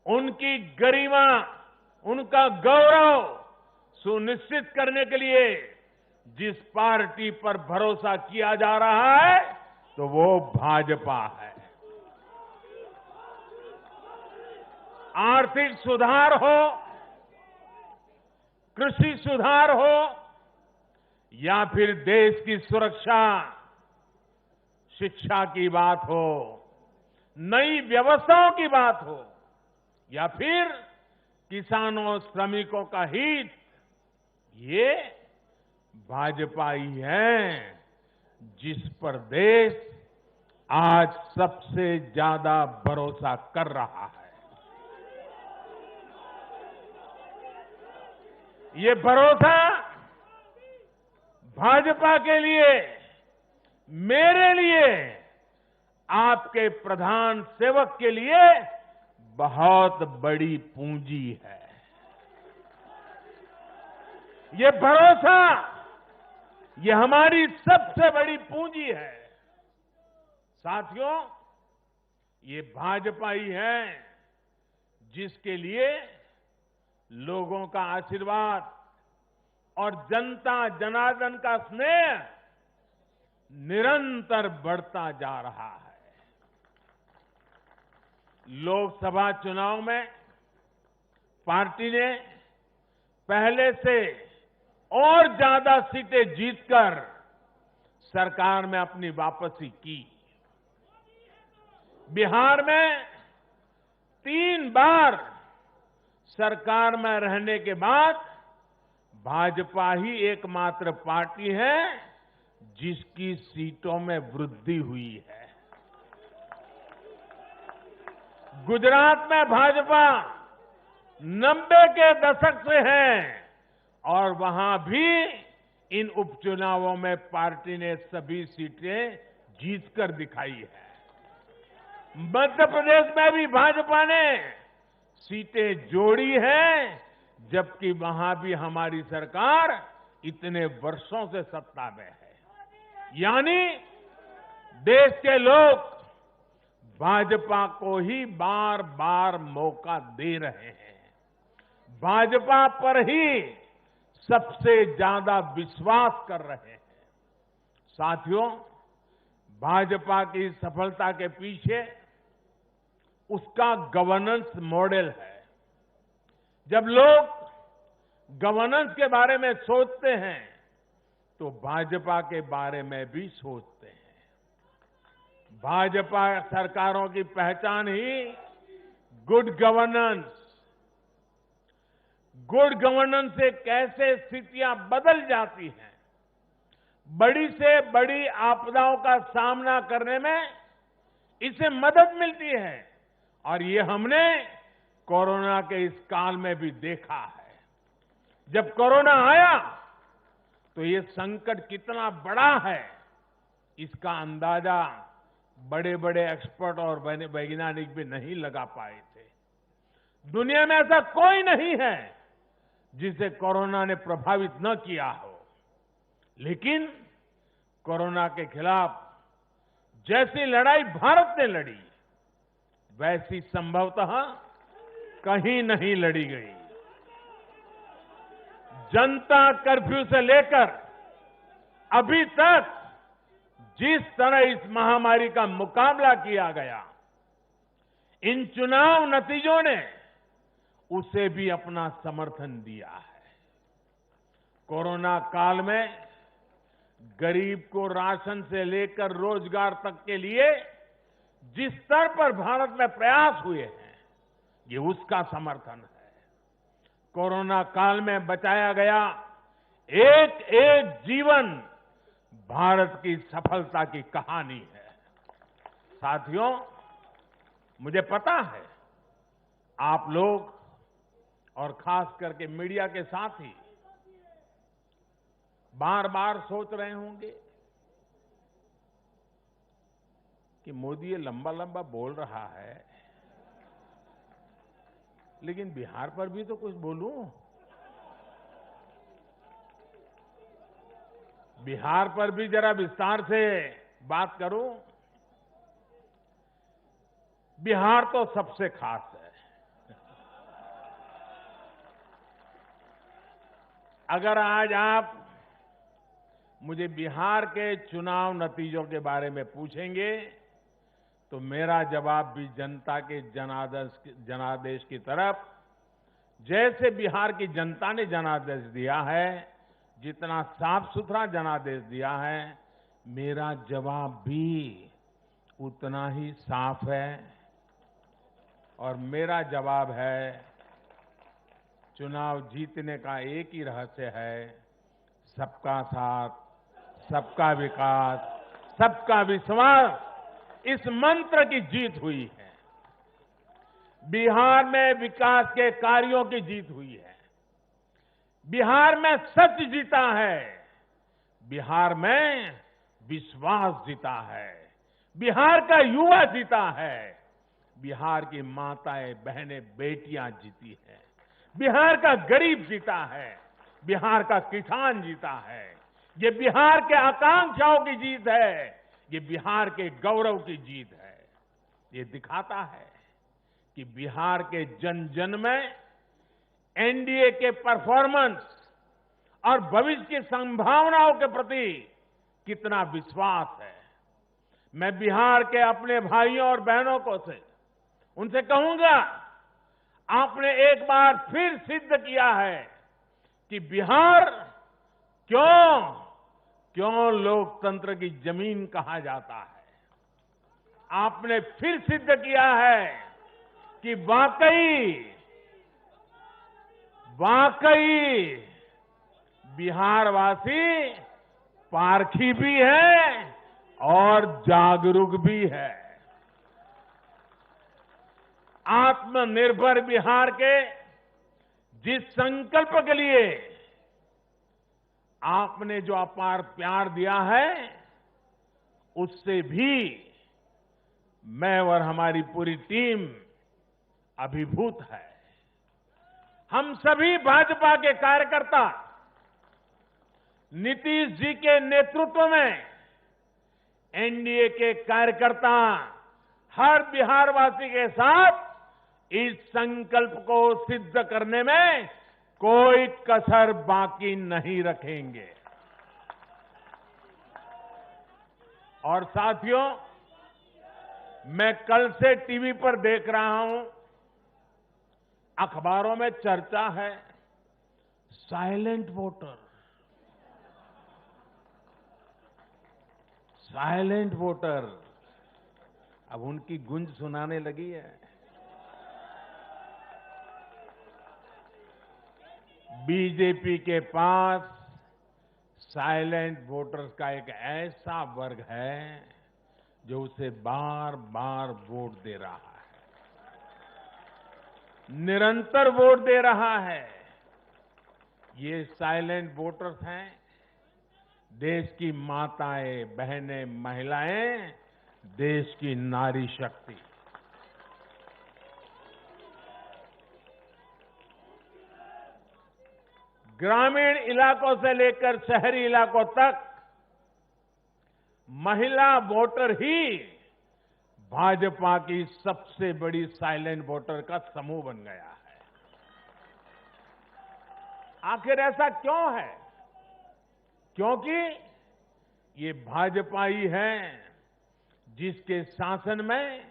उनकी गरिमा, उनका गौरव सुनिश्चित करने के लिए जिस पार्टी पर भरोसा किया जा रहा है तो वो भाजपा है। आर्थिक सुधार हो, कृषि सुधार हो या फिर देश की सुरक्षा, शिक्षा की बात हो, नई व्यवस्थाओं की बात हो या फिर किसानों, श्रमिकों का हित, ये भाजपा ही है जिस पर देश आज सबसे ज्यादा भरोसा कर रहा है। ये भरोसा भाजपा के लिए, मेरे लिए, आपके प्रधान सेवक के लिए बहुत बड़ी पूंजी है। ये भरोसा, ये हमारी सबसे बड़ी पूंजी है। साथियों, ये भाजपा ही है जिसके लिए लोगों का आशीर्वाद और जनता जनार्दन का स्नेह निरंतर बढ़ता जा रहा है। लोकसभा चुनाव में पार्टी ने पहले से और ज्यादा सीटें जीतकर सरकार में अपनी वापसी की। बिहार में 3 बार सरकार में रहने के बाद भाजपा ही एकमात्र पार्टी है जिसकी सीटों में वृद्धि हुई है। गुजरात में भाजपा 90 के दशक से है और वहां भी इन उपचुनावों में पार्टी ने सभी सीटें जीतकर दिखाई है। मध्य प्रदेश में भी भाजपा ने सीटें जोड़ी है, जबकि वहां भी हमारी सरकार इतने वर्षों से सत्ता में है। यानी देश के लोग भाजपा को ही बार बार मौका दे रहे हैं। भाजपा पर ही सबसे ज्यादा विश्वास कर रहे हैं। साथियों, भाजपा की सफलता के पीछे उसका गवर्नेंस मॉडल है। जब लोग गवर्नेंस के बारे में सोचते हैं तो भाजपा के बारे में भी सोचते हैं। भाजपा सरकारों की पहचान ही गुड गवर्नेंस। गुड गवर्नेंस से कैसे स्थितियां बदल जाती हैं, बड़ी से बड़ी आपदाओं का सामना करने में इससे मदद मिलती है। और ये हमने कोरोना के इस काल में भी देखा है। जब कोरोना आया तो ये संकट कितना बड़ा है, इसका अंदाजा बड़े बड़े एक्सपर्ट और वैज्ञानिक भी नहीं लगा पाए थे। दुनिया में ऐसा कोई नहीं है जिसे कोरोना ने प्रभावित न किया हो। लेकिन कोरोना के खिलाफ जैसी लड़ाई भारत ने लड़ी, वैसी संभवतः कहीं नहीं लड़ी गई। जनता कर्फ्यू से लेकर अभी तक जिस तरह इस महामारी का मुकाबला किया गया, इन चुनाव नतीजों ने उसे भी अपना समर्थन दिया है। कोरोना काल में गरीब को राशन से लेकर रोजगार तक के लिए जिस स्तर पर भारत में प्रयास हुए हैं, ये उसका समर्थन है। कोरोना काल में बचाया गया एक एक जीवन भारत की सफलता की कहानी है। साथियों, मुझे पता है आप लोग और खास करके मीडिया के साथी बार बार सोच रहे होंगे कि मोदी ये लंबा लंबा बोल रहा है, लेकिन बिहार पर भी तो कुछ बोलूं। बिहार पर भी जरा विस्तार से बात करूं। बिहार तो सबसे खास है। अगर आज आप मुझे बिहार के चुनाव नतीजों के बारे में पूछेंगे तो मेरा जवाब भी जनता के जनादेश की तरफ, जैसे बिहार की जनता ने जनादेश दिया है, जितना साफ सुथरा जनादेश दिया है, मेरा जवाब भी उतना ही साफ है। और मेरा जवाब है, चुनाव जीतने का एक ही रहस्य है, सबका साथ, सबका विकास, सबका विश्वास। इस मंत्र की जीत हुई है। बिहार में विकास के कार्यों की जीत हुई है। बिहार में सच जीता है। बिहार में विश्वास जीता है। बिहार का युवा जीता है। बिहार की माताएं, बहनें, बेटियां जीती हैं। बिहार का गरीब जीता है, बिहार का किसान जीता है। ये बिहार के आकांक्षाओं की जीत है, ये बिहार के गौरव की जीत है। ये दिखाता है कि बिहार के जन जन में एनडीए के परफॉर्मेंस और भविष्य की संभावनाओं के प्रति कितना विश्वास है। मैं बिहार के अपने भाइयों और बहनों को उनसे कहूंगा, आपने एक बार फिर सिद्ध किया है कि बिहार क्यों लोकतंत्र की जमीन कहा जाता है। आपने फिर सिद्ध किया है कि वाकई बिहारवासी पारखी भी है और जागरूक भी है। आत्मनिर्भर बिहार के जिस संकल्प के लिए आपने जो अपार प्यार दिया है, उससे भी मैं और हमारी पूरी टीम अभिभूत है। हम सभी भाजपा के कार्यकर्ता नीतीश जी के नेतृत्व में एनडीए के कार्यकर्ता हर बिहारवासी के साथ इस संकल्प को सिद्ध करने में कोई कसर बाकी नहीं रखेंगे। और साथियों, मैं कल से टीवी पर देख रहा हूं, अखबारों में चर्चा है साइलेंट वोटर। साइलेंट वोटर अब उनकी गूंज सुनाने लगी है। बीजेपी के पास साइलेंट वोटर्स का एक ऐसा वर्ग है जो उसे बार बार वोट दे रहा है, निरंतर वोट दे रहा है। ये साइलेंट वोटर्स हैं देश की माताएं, बहनें, महिलाएं, देश की नारी शक्ति। ग्रामीण इलाकों से लेकर शहरी इलाकों तक महिला वोटर ही भाजपा की सबसे बड़ी साइलेंट वोटर का समूह बन गया है। आखिर ऐसा क्यों है? क्योंकि ये भाजपा ही है जिसके शासन में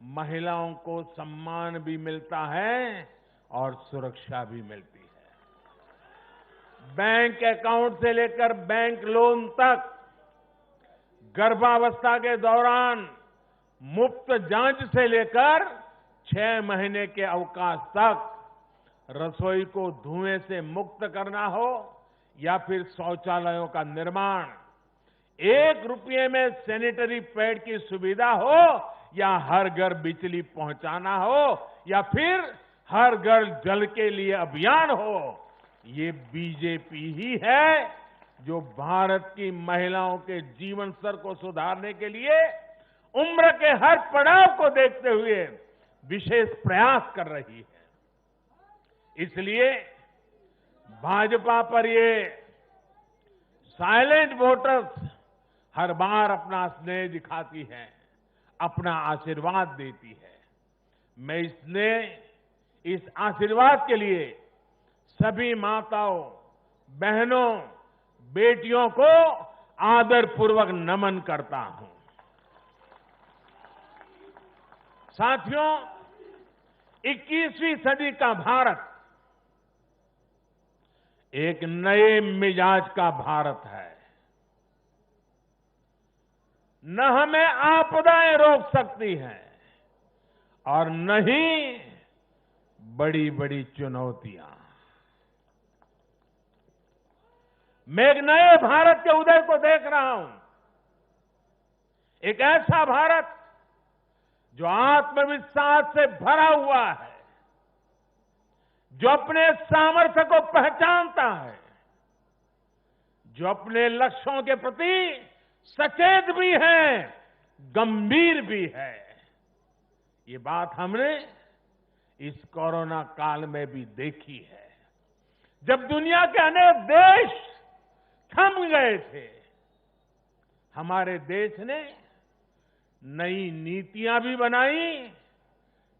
महिलाओं को सम्मान भी मिलता है और सुरक्षा भी मिलती है। बैंक अकाउंट से लेकर बैंक लोन तक, गर्भावस्था के दौरान मुफ्त जांच से लेकर 6 महीने के अवकाश तक, रसोई को धुएं से मुक्त करना हो या फिर शौचालयों का निर्माण, 1 रुपये में सैनिटरी पैड की सुविधा हो या हर घर बिजली पहुंचाना हो या फिर हर घर जल के लिए अभियान हो, ये बीजेपी ही है जो भारत की महिलाओं के जीवन स्तर को सुधारने के लिए उम्र के हर पड़ाव को देखते हुए विशेष प्रयास कर रही है। इसलिए भाजपा पर ये साइलेंट वोटर्स हर बार अपना स्नेह दिखाती है, अपना आशीर्वाद देती है। मैं इस आशीर्वाद के लिए सभी माताओं, बहनों, बेटियों को आदरपूर्वक नमन करता हूं। साथियों, 21वीं सदी का भारत एक नए मिजाज का भारत है। न हमें आपदाएं रोक सकती हैं और न ही बड़ी बड़ी चुनौतियां। मैं एक नए भारत के उदय को देख रहा हूं, एक ऐसा भारत जो आत्मविश्वास से भरा हुआ है, जो अपने सामर्थ्य को पहचानता है, जो अपने लक्ष्यों के प्रति सचेत भी है, गंभीर भी है। ये बात हमने इस कोरोना काल में भी देखी है। जब दुनिया के अनेक देश थम गए थे, हमारे देश ने नई नीतियां भी बनाई,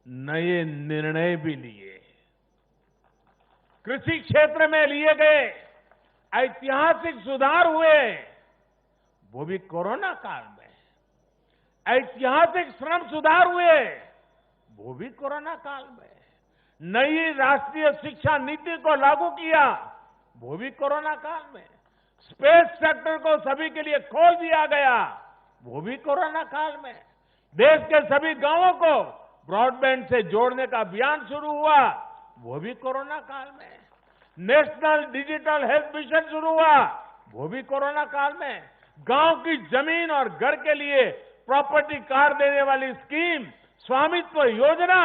नए निर्णय भी लिए। कृषि क्षेत्र में लिए गए ऐतिहासिक सुधार हुए, वो भी कोरोना काल में। ऐतिहासिक श्रम सुधार हुए, वो भी कोरोना काल में। नई राष्ट्रीय शिक्षा नीति को लागू किया, वो भी कोरोना काल में। स्पेस सेक्टर को सभी के लिए खोल दिया गया, वो भी कोरोना काल में। देश के सभी गांवों को ब्रॉडबैंड से जोड़ने का अभियान शुरू हुआ, वो भी कोरोना काल में। नेशनल डिजिटल हेल्थ मिशन शुरू हुआ, वो भी कोरोना काल में। गांव की जमीन और घर के लिए प्रॉपर्टी कार्ड देने वाली स्कीम, स्वामित्व योजना,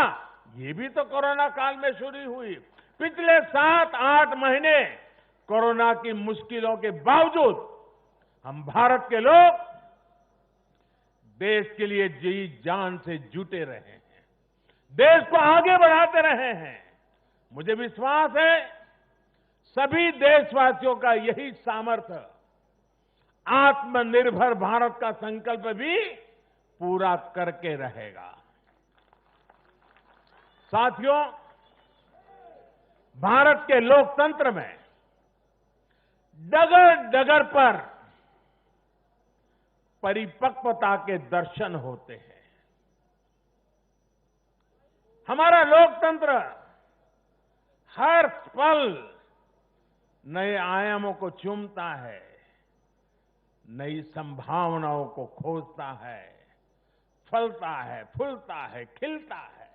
ये भी तो कोरोना काल में शुरू हुई। पिछले 7-8 महीने कोरोना की मुश्किलों के बावजूद हम भारत के लोग देश के लिए जी जान से जुटे रहे हैं, देश को आगे बढ़ाते रहे हैं। मुझे विश्वास है सभी देशवासियों का यही सामर्थ्य आत्मनिर्भर भारत का संकल्प भी पूरा करके रहेगा। साथियों, भारत के लोकतंत्र में डगर डगर पर परिपक्वता के दर्शन होते हैं। हमारा लोकतंत्र हर पल नए आयामों को चूमता है, नई संभावनाओं को खोजता है, फलता है, फूलता है, खिलता है।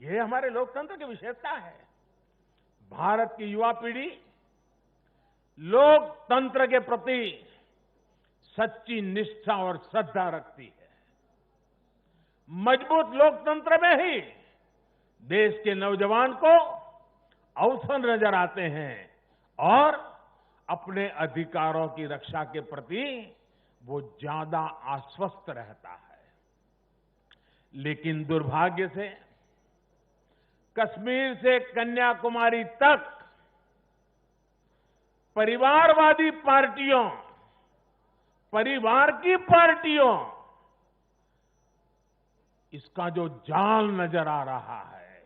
यह हमारे लोकतंत्र की विशेषता है। भारत की युवा पीढ़ी लोकतंत्र के प्रति सच्ची निष्ठा और श्रद्धा रखती है। मजबूत लोकतंत्र में ही देश के नौजवान को अवसर नजर आते हैं और अपने अधिकारों की रक्षा के प्रति वो ज्यादा आश्वस्त रहता है। लेकिन दुर्भाग्य से कश्मीर से कन्याकुमारी तक परिवारवादी पार्टियों, परिवार की पार्टियों, इसका जो जाल नजर आ रहा है,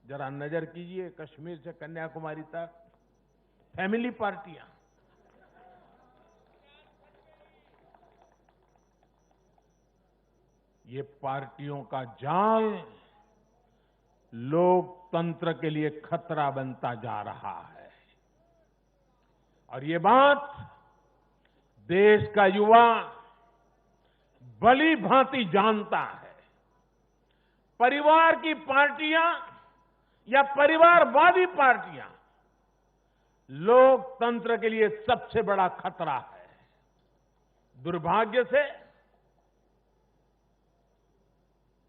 जरा नजर कीजिए। कश्मीर से कन्याकुमारी तक फैमिली पार्टियां, ये पार्टियों का जाल लोकतंत्र के लिए खतरा बनता जा रहा है। और ये बात देश का युवा भली भांति जानता है। परिवार की पार्टियां या परिवारवादी पार्टियां लोकतंत्र के लिए सबसे बड़ा खतरा है। दुर्भाग्य से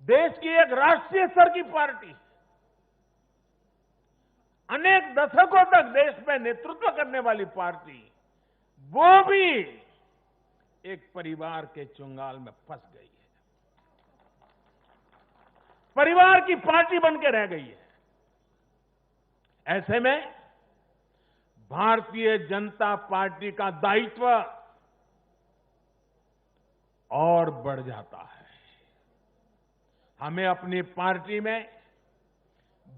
देश की एक राष्ट्रीय स्तर की पार्टी अनेक दशकों तक देश में नेतृत्व करने वाली पार्टी, वो भी एक परिवार के चुंगाल में फंस गई है, परिवार की पार्टी बन के रह गई है। ऐसे में भारतीय जनता पार्टी का दायित्व और बढ़ जाता है। हमें अपनी पार्टी में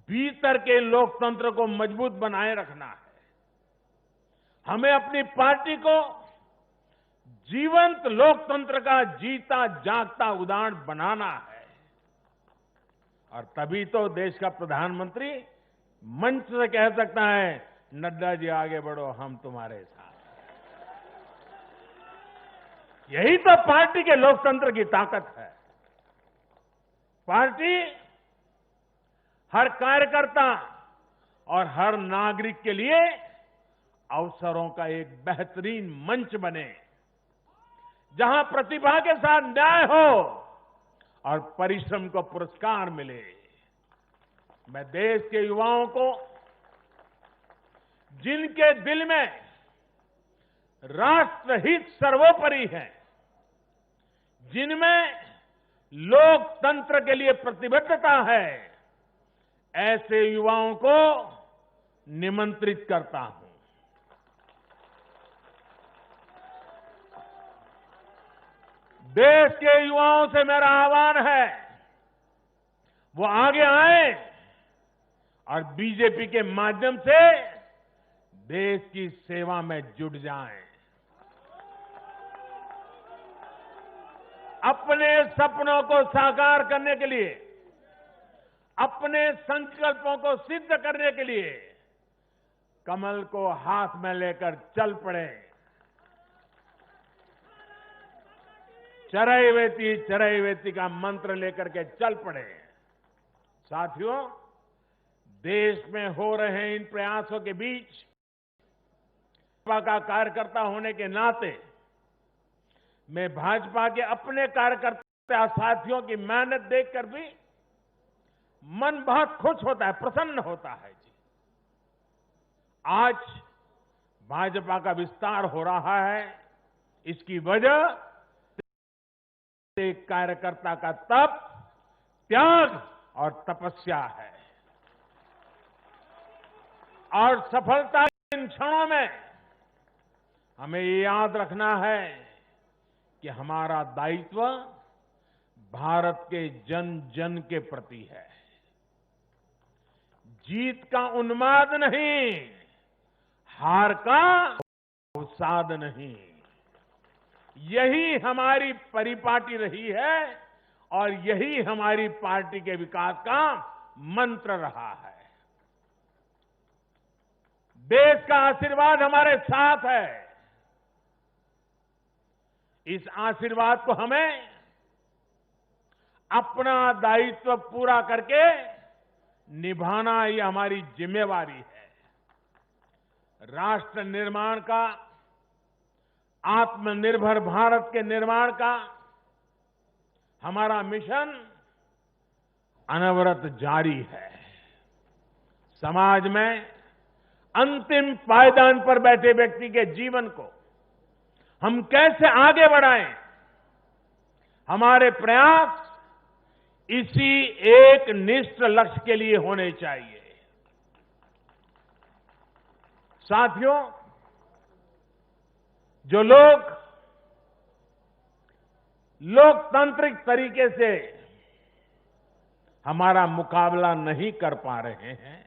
भीतर के लोकतंत्र को मजबूत बनाए रखना है। हमें अपनी पार्टी को जीवंत लोकतंत्र का जीता जागता उदाहरण बनाना है। और तभी तो देश का प्रधानमंत्री मंच से कह सकता है, नड्डा जी आगे बढ़ो, हम तुम्हारे साथ। यही तो पार्टी के लोकतंत्र की ताकत है। पार्टी हर कार्यकर्ता और हर नागरिक के लिए अवसरों का एक बेहतरीन मंच बने, जहां प्रतिभा के साथ न्याय हो और परिश्रम को पुरस्कार मिले। मैं देश के युवाओं को, जिनके दिल में राष्ट्रहित सर्वोपरि है, जिनमें लोकतंत्र के लिए प्रतिबद्धता है, ऐसे युवाओं को निमंत्रित करता हूं। देश के युवाओं से मेरा आह्वान है, वो आगे आए और बीजेपी के माध्यम से देश की सेवा में जुट जाएं। अपने सपनों को साकार करने के लिए, अपने संकल्पों को सिद्ध करने के लिए कमल को हाथ में लेकर चल पड़े। चरैवेति का मंत्र लेकर के चल पड़े। साथियों, देश में हो रहे इन प्रयासों के बीच भाजपा का कार्यकर्ता होने के नाते मैं भाजपा के अपने कार्यकर्ता साथियों की मेहनत देखकर भी मन बहुत खुश होता है, प्रसन्न होता है जी। आज भाजपा का विस्तार हो रहा है, इसकी वजह एक कार्यकर्ता का तप, त्याग और तपस्या है। और सफलता के इन क्षणों में हमें ये याद रखना है कि हमारा दायित्व भारत के जन जन के प्रति है। जीत का उन्माद नहीं, हार का अवसाद नहीं। यही हमारी परिपाटी रही है और यही हमारी पार्टी के विकास का मंत्र रहा है। देश का आशीर्वाद हमारे साथ है। इस आशीर्वाद को हमें अपना दायित्व पूरा करके निभाना, ये हमारी जिम्मेवारी है। राष्ट्र निर्माण का, आत्मनिर्भर भारत के निर्माण का हमारा मिशन अनवरत जारी है। समाज में अंतिम पायदान पर बैठे व्यक्ति के जीवन को हम कैसे आगे बढ़ाएं, हमारे प्रयास इसी एक निष्ठ लक्ष्य के लिए होने चाहिए। साथियों, जो लोग लोकतांत्रिक तरीके से हमारा मुकाबला नहीं कर पा रहे हैं,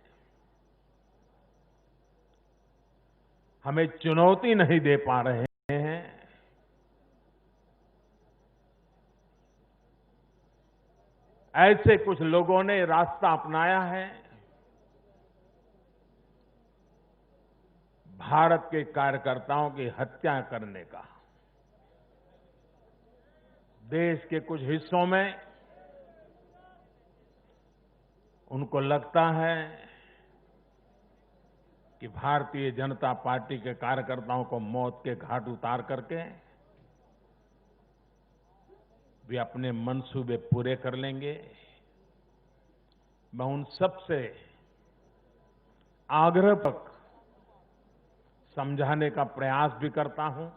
हमें चुनौती नहीं दे पा रहे हैं, ऐसे कुछ लोगों ने रास्ता अपनाया है भारत के कार्यकर्ताओं की हत्या करने का। देश के कुछ हिस्सों में उनको लगता है कि भारतीय जनता पार्टी के कार्यकर्ताओं को मौत के घाट उतार करके वे अपने मंसूबे पूरे कर लेंगे। मैं उन सबसे आग्रहपूर्वक समझाने का प्रयास भी करता हूं।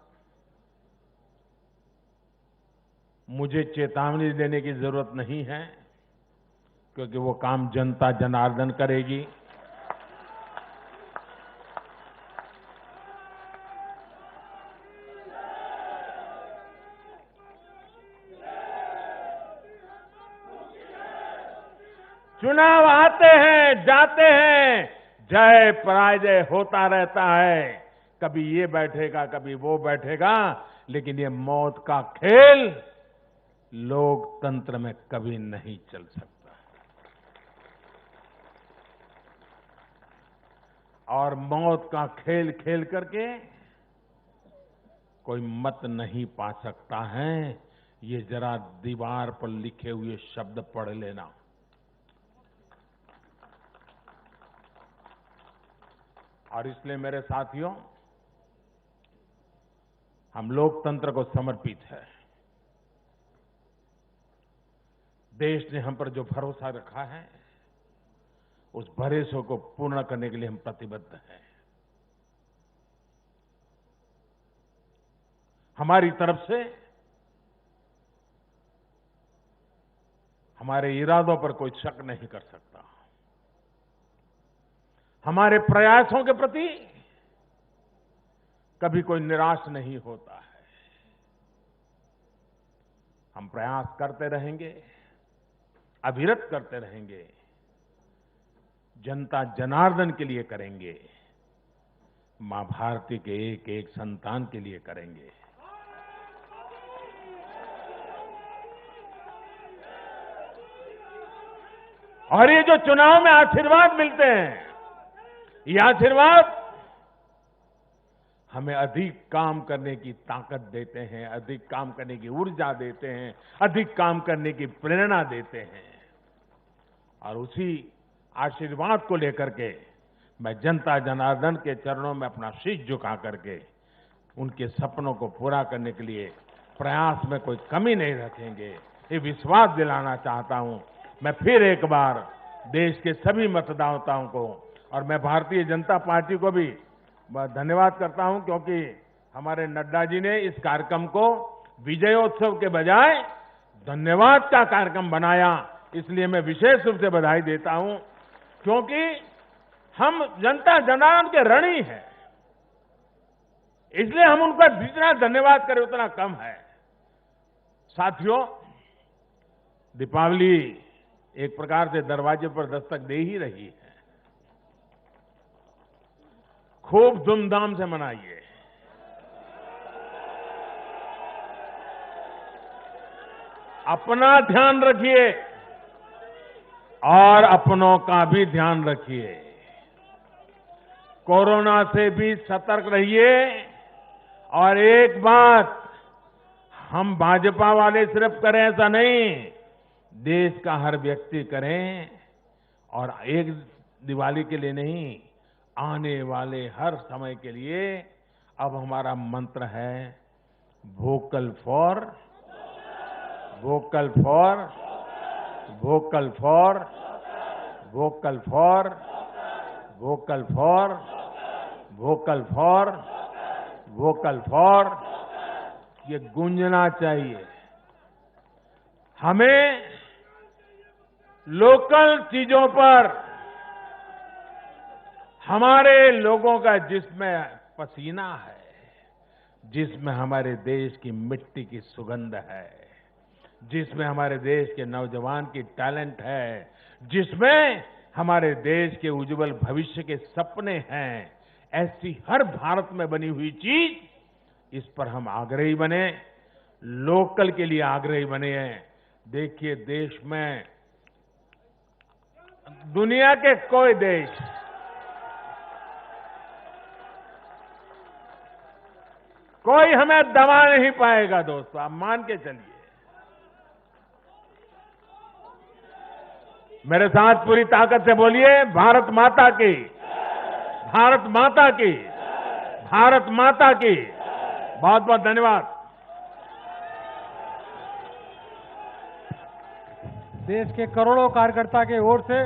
मुझे चेतावनी देने की जरूरत नहीं है, क्योंकि वो काम जनता जनार्दन करेगी। चुनाव आते हैं, जाते हैं, जय पराजय होता रहता है। कभी ये बैठेगा, कभी वो बैठेगा, लेकिन ये मौत का खेल लोकतंत्र में कभी नहीं चल सकता। और मौत का खेल खेल करके कोई मत नहीं पा सकता है। ये जरा दीवार पर लिखे हुए शब्द पढ़ लेना। और इसलिए मेरे साथियों, हम लोकतंत्र को समर्पित है। देश ने हम पर जो भरोसा रखा है, उस भरोसे को पूर्ण करने के लिए हम प्रतिबद्ध हैं। हमारी तरफ से हमारे इरादों पर कोई शक नहीं कर सकता। हमारे प्रयासों के प्रति कभी कोई निराश नहीं होता है। हम प्रयास करते रहेंगे, अविरत करते रहेंगे, जनता जनार्दन के लिए करेंगे, मां भारती के एक एक संतान के लिए करेंगे। और ये जो चुनाव में आशीर्वाद मिलते हैं, ये आशीर्वाद हमें अधिक काम करने की ताकत देते हैं, अधिक काम करने की ऊर्जा देते हैं, अधिक काम करने की प्रेरणा देते हैं। और उसी आशीर्वाद को लेकर के मैं जनता जनार्दन के चरणों में अपना शीश झुका करके उनके सपनों को पूरा करने के लिए प्रयास में कोई कमी नहीं रखेंगे, ये विश्वास दिलाना चाहता हूं। मैं फिर एक बार देश के सभी मतदाताओं को और मैं भारतीय जनता पार्टी को भी धन्यवाद करता हूं, क्योंकि हमारे नड्डा जी ने इस कार्यक्रम को विजयोत्सव के बजाय धन्यवाद का कार्यक्रम बनाया। इसलिए मैं विशेष रूप से बधाई देता हूं, क्योंकि हम जनता जनार्दन के ऋणी हैं, इसलिए हम उनका जितना धन्यवाद करें उतना कम है। साथियों, दीपावली एक प्रकार से दरवाजे पर दस्तक दे ही रही है। खूब धूमधाम से मनाइए। अपना ध्यान रखिए और अपनों का भी ध्यान रखिए। कोरोना से भी सतर्क रहिए। और एक बात हम भाजपा वाले सिर्फ करें ऐसा नहीं, देश का हर व्यक्ति करें। और एक दिवाली के लिए नहीं, आने वाले हर समय के लिए अब हमारा मंत्र है vocal for vocal for vocal for vocal for vocal for vocal for vocal for, ये गूंजना चाहिए। हमें लोकल चीजों पर, हमारे लोगों का जिसमें पसीना है, जिसमें हमारे देश की मिट्टी की सुगंध है, जिसमें हमारे देश के नौजवान की टैलेंट है, जिसमें हमारे देश के उज्जवल भविष्य के सपने हैं, ऐसी हर भारत में बनी हुई चीज, इस पर हम आग्रही बने, लोकल के लिए आग्रही बने हैं। देखिए, देश में दुनिया के कोई देश कोई हमें दबा नहीं पाएगा। दोस्तों, आप मान के चलिए। मेरे साथ पूरी ताकत से बोलिए, भारत माता की, भारत माता की, भारत माता की। बहुत बहुत धन्यवाद। देश के करोड़ों कार्यकर्ता के ओर से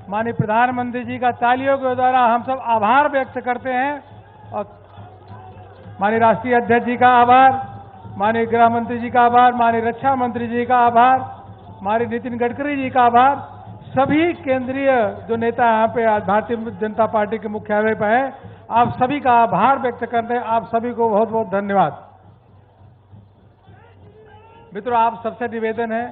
माननीय प्रधानमंत्री जी का तालियों के द्वारा हम सब आभार व्यक्त करते हैं। और माननीय राष्ट्रीय अध्यक्ष जी का आभार, माननीय गृह मंत्री जी का आभार, माननीय रक्षा मंत्री जी का आभार, माननीय नितिन गडकरी जी का आभार, सभी केंद्रीय जो नेता यहाँ पे आज भारतीय जनता पार्टी के मुख्यालय पर है, आप सभी का आभार व्यक्त करते हैं। आप सभी को बहुत बहुत धन्यवाद। मित्रों, आप सबसे निवेदन है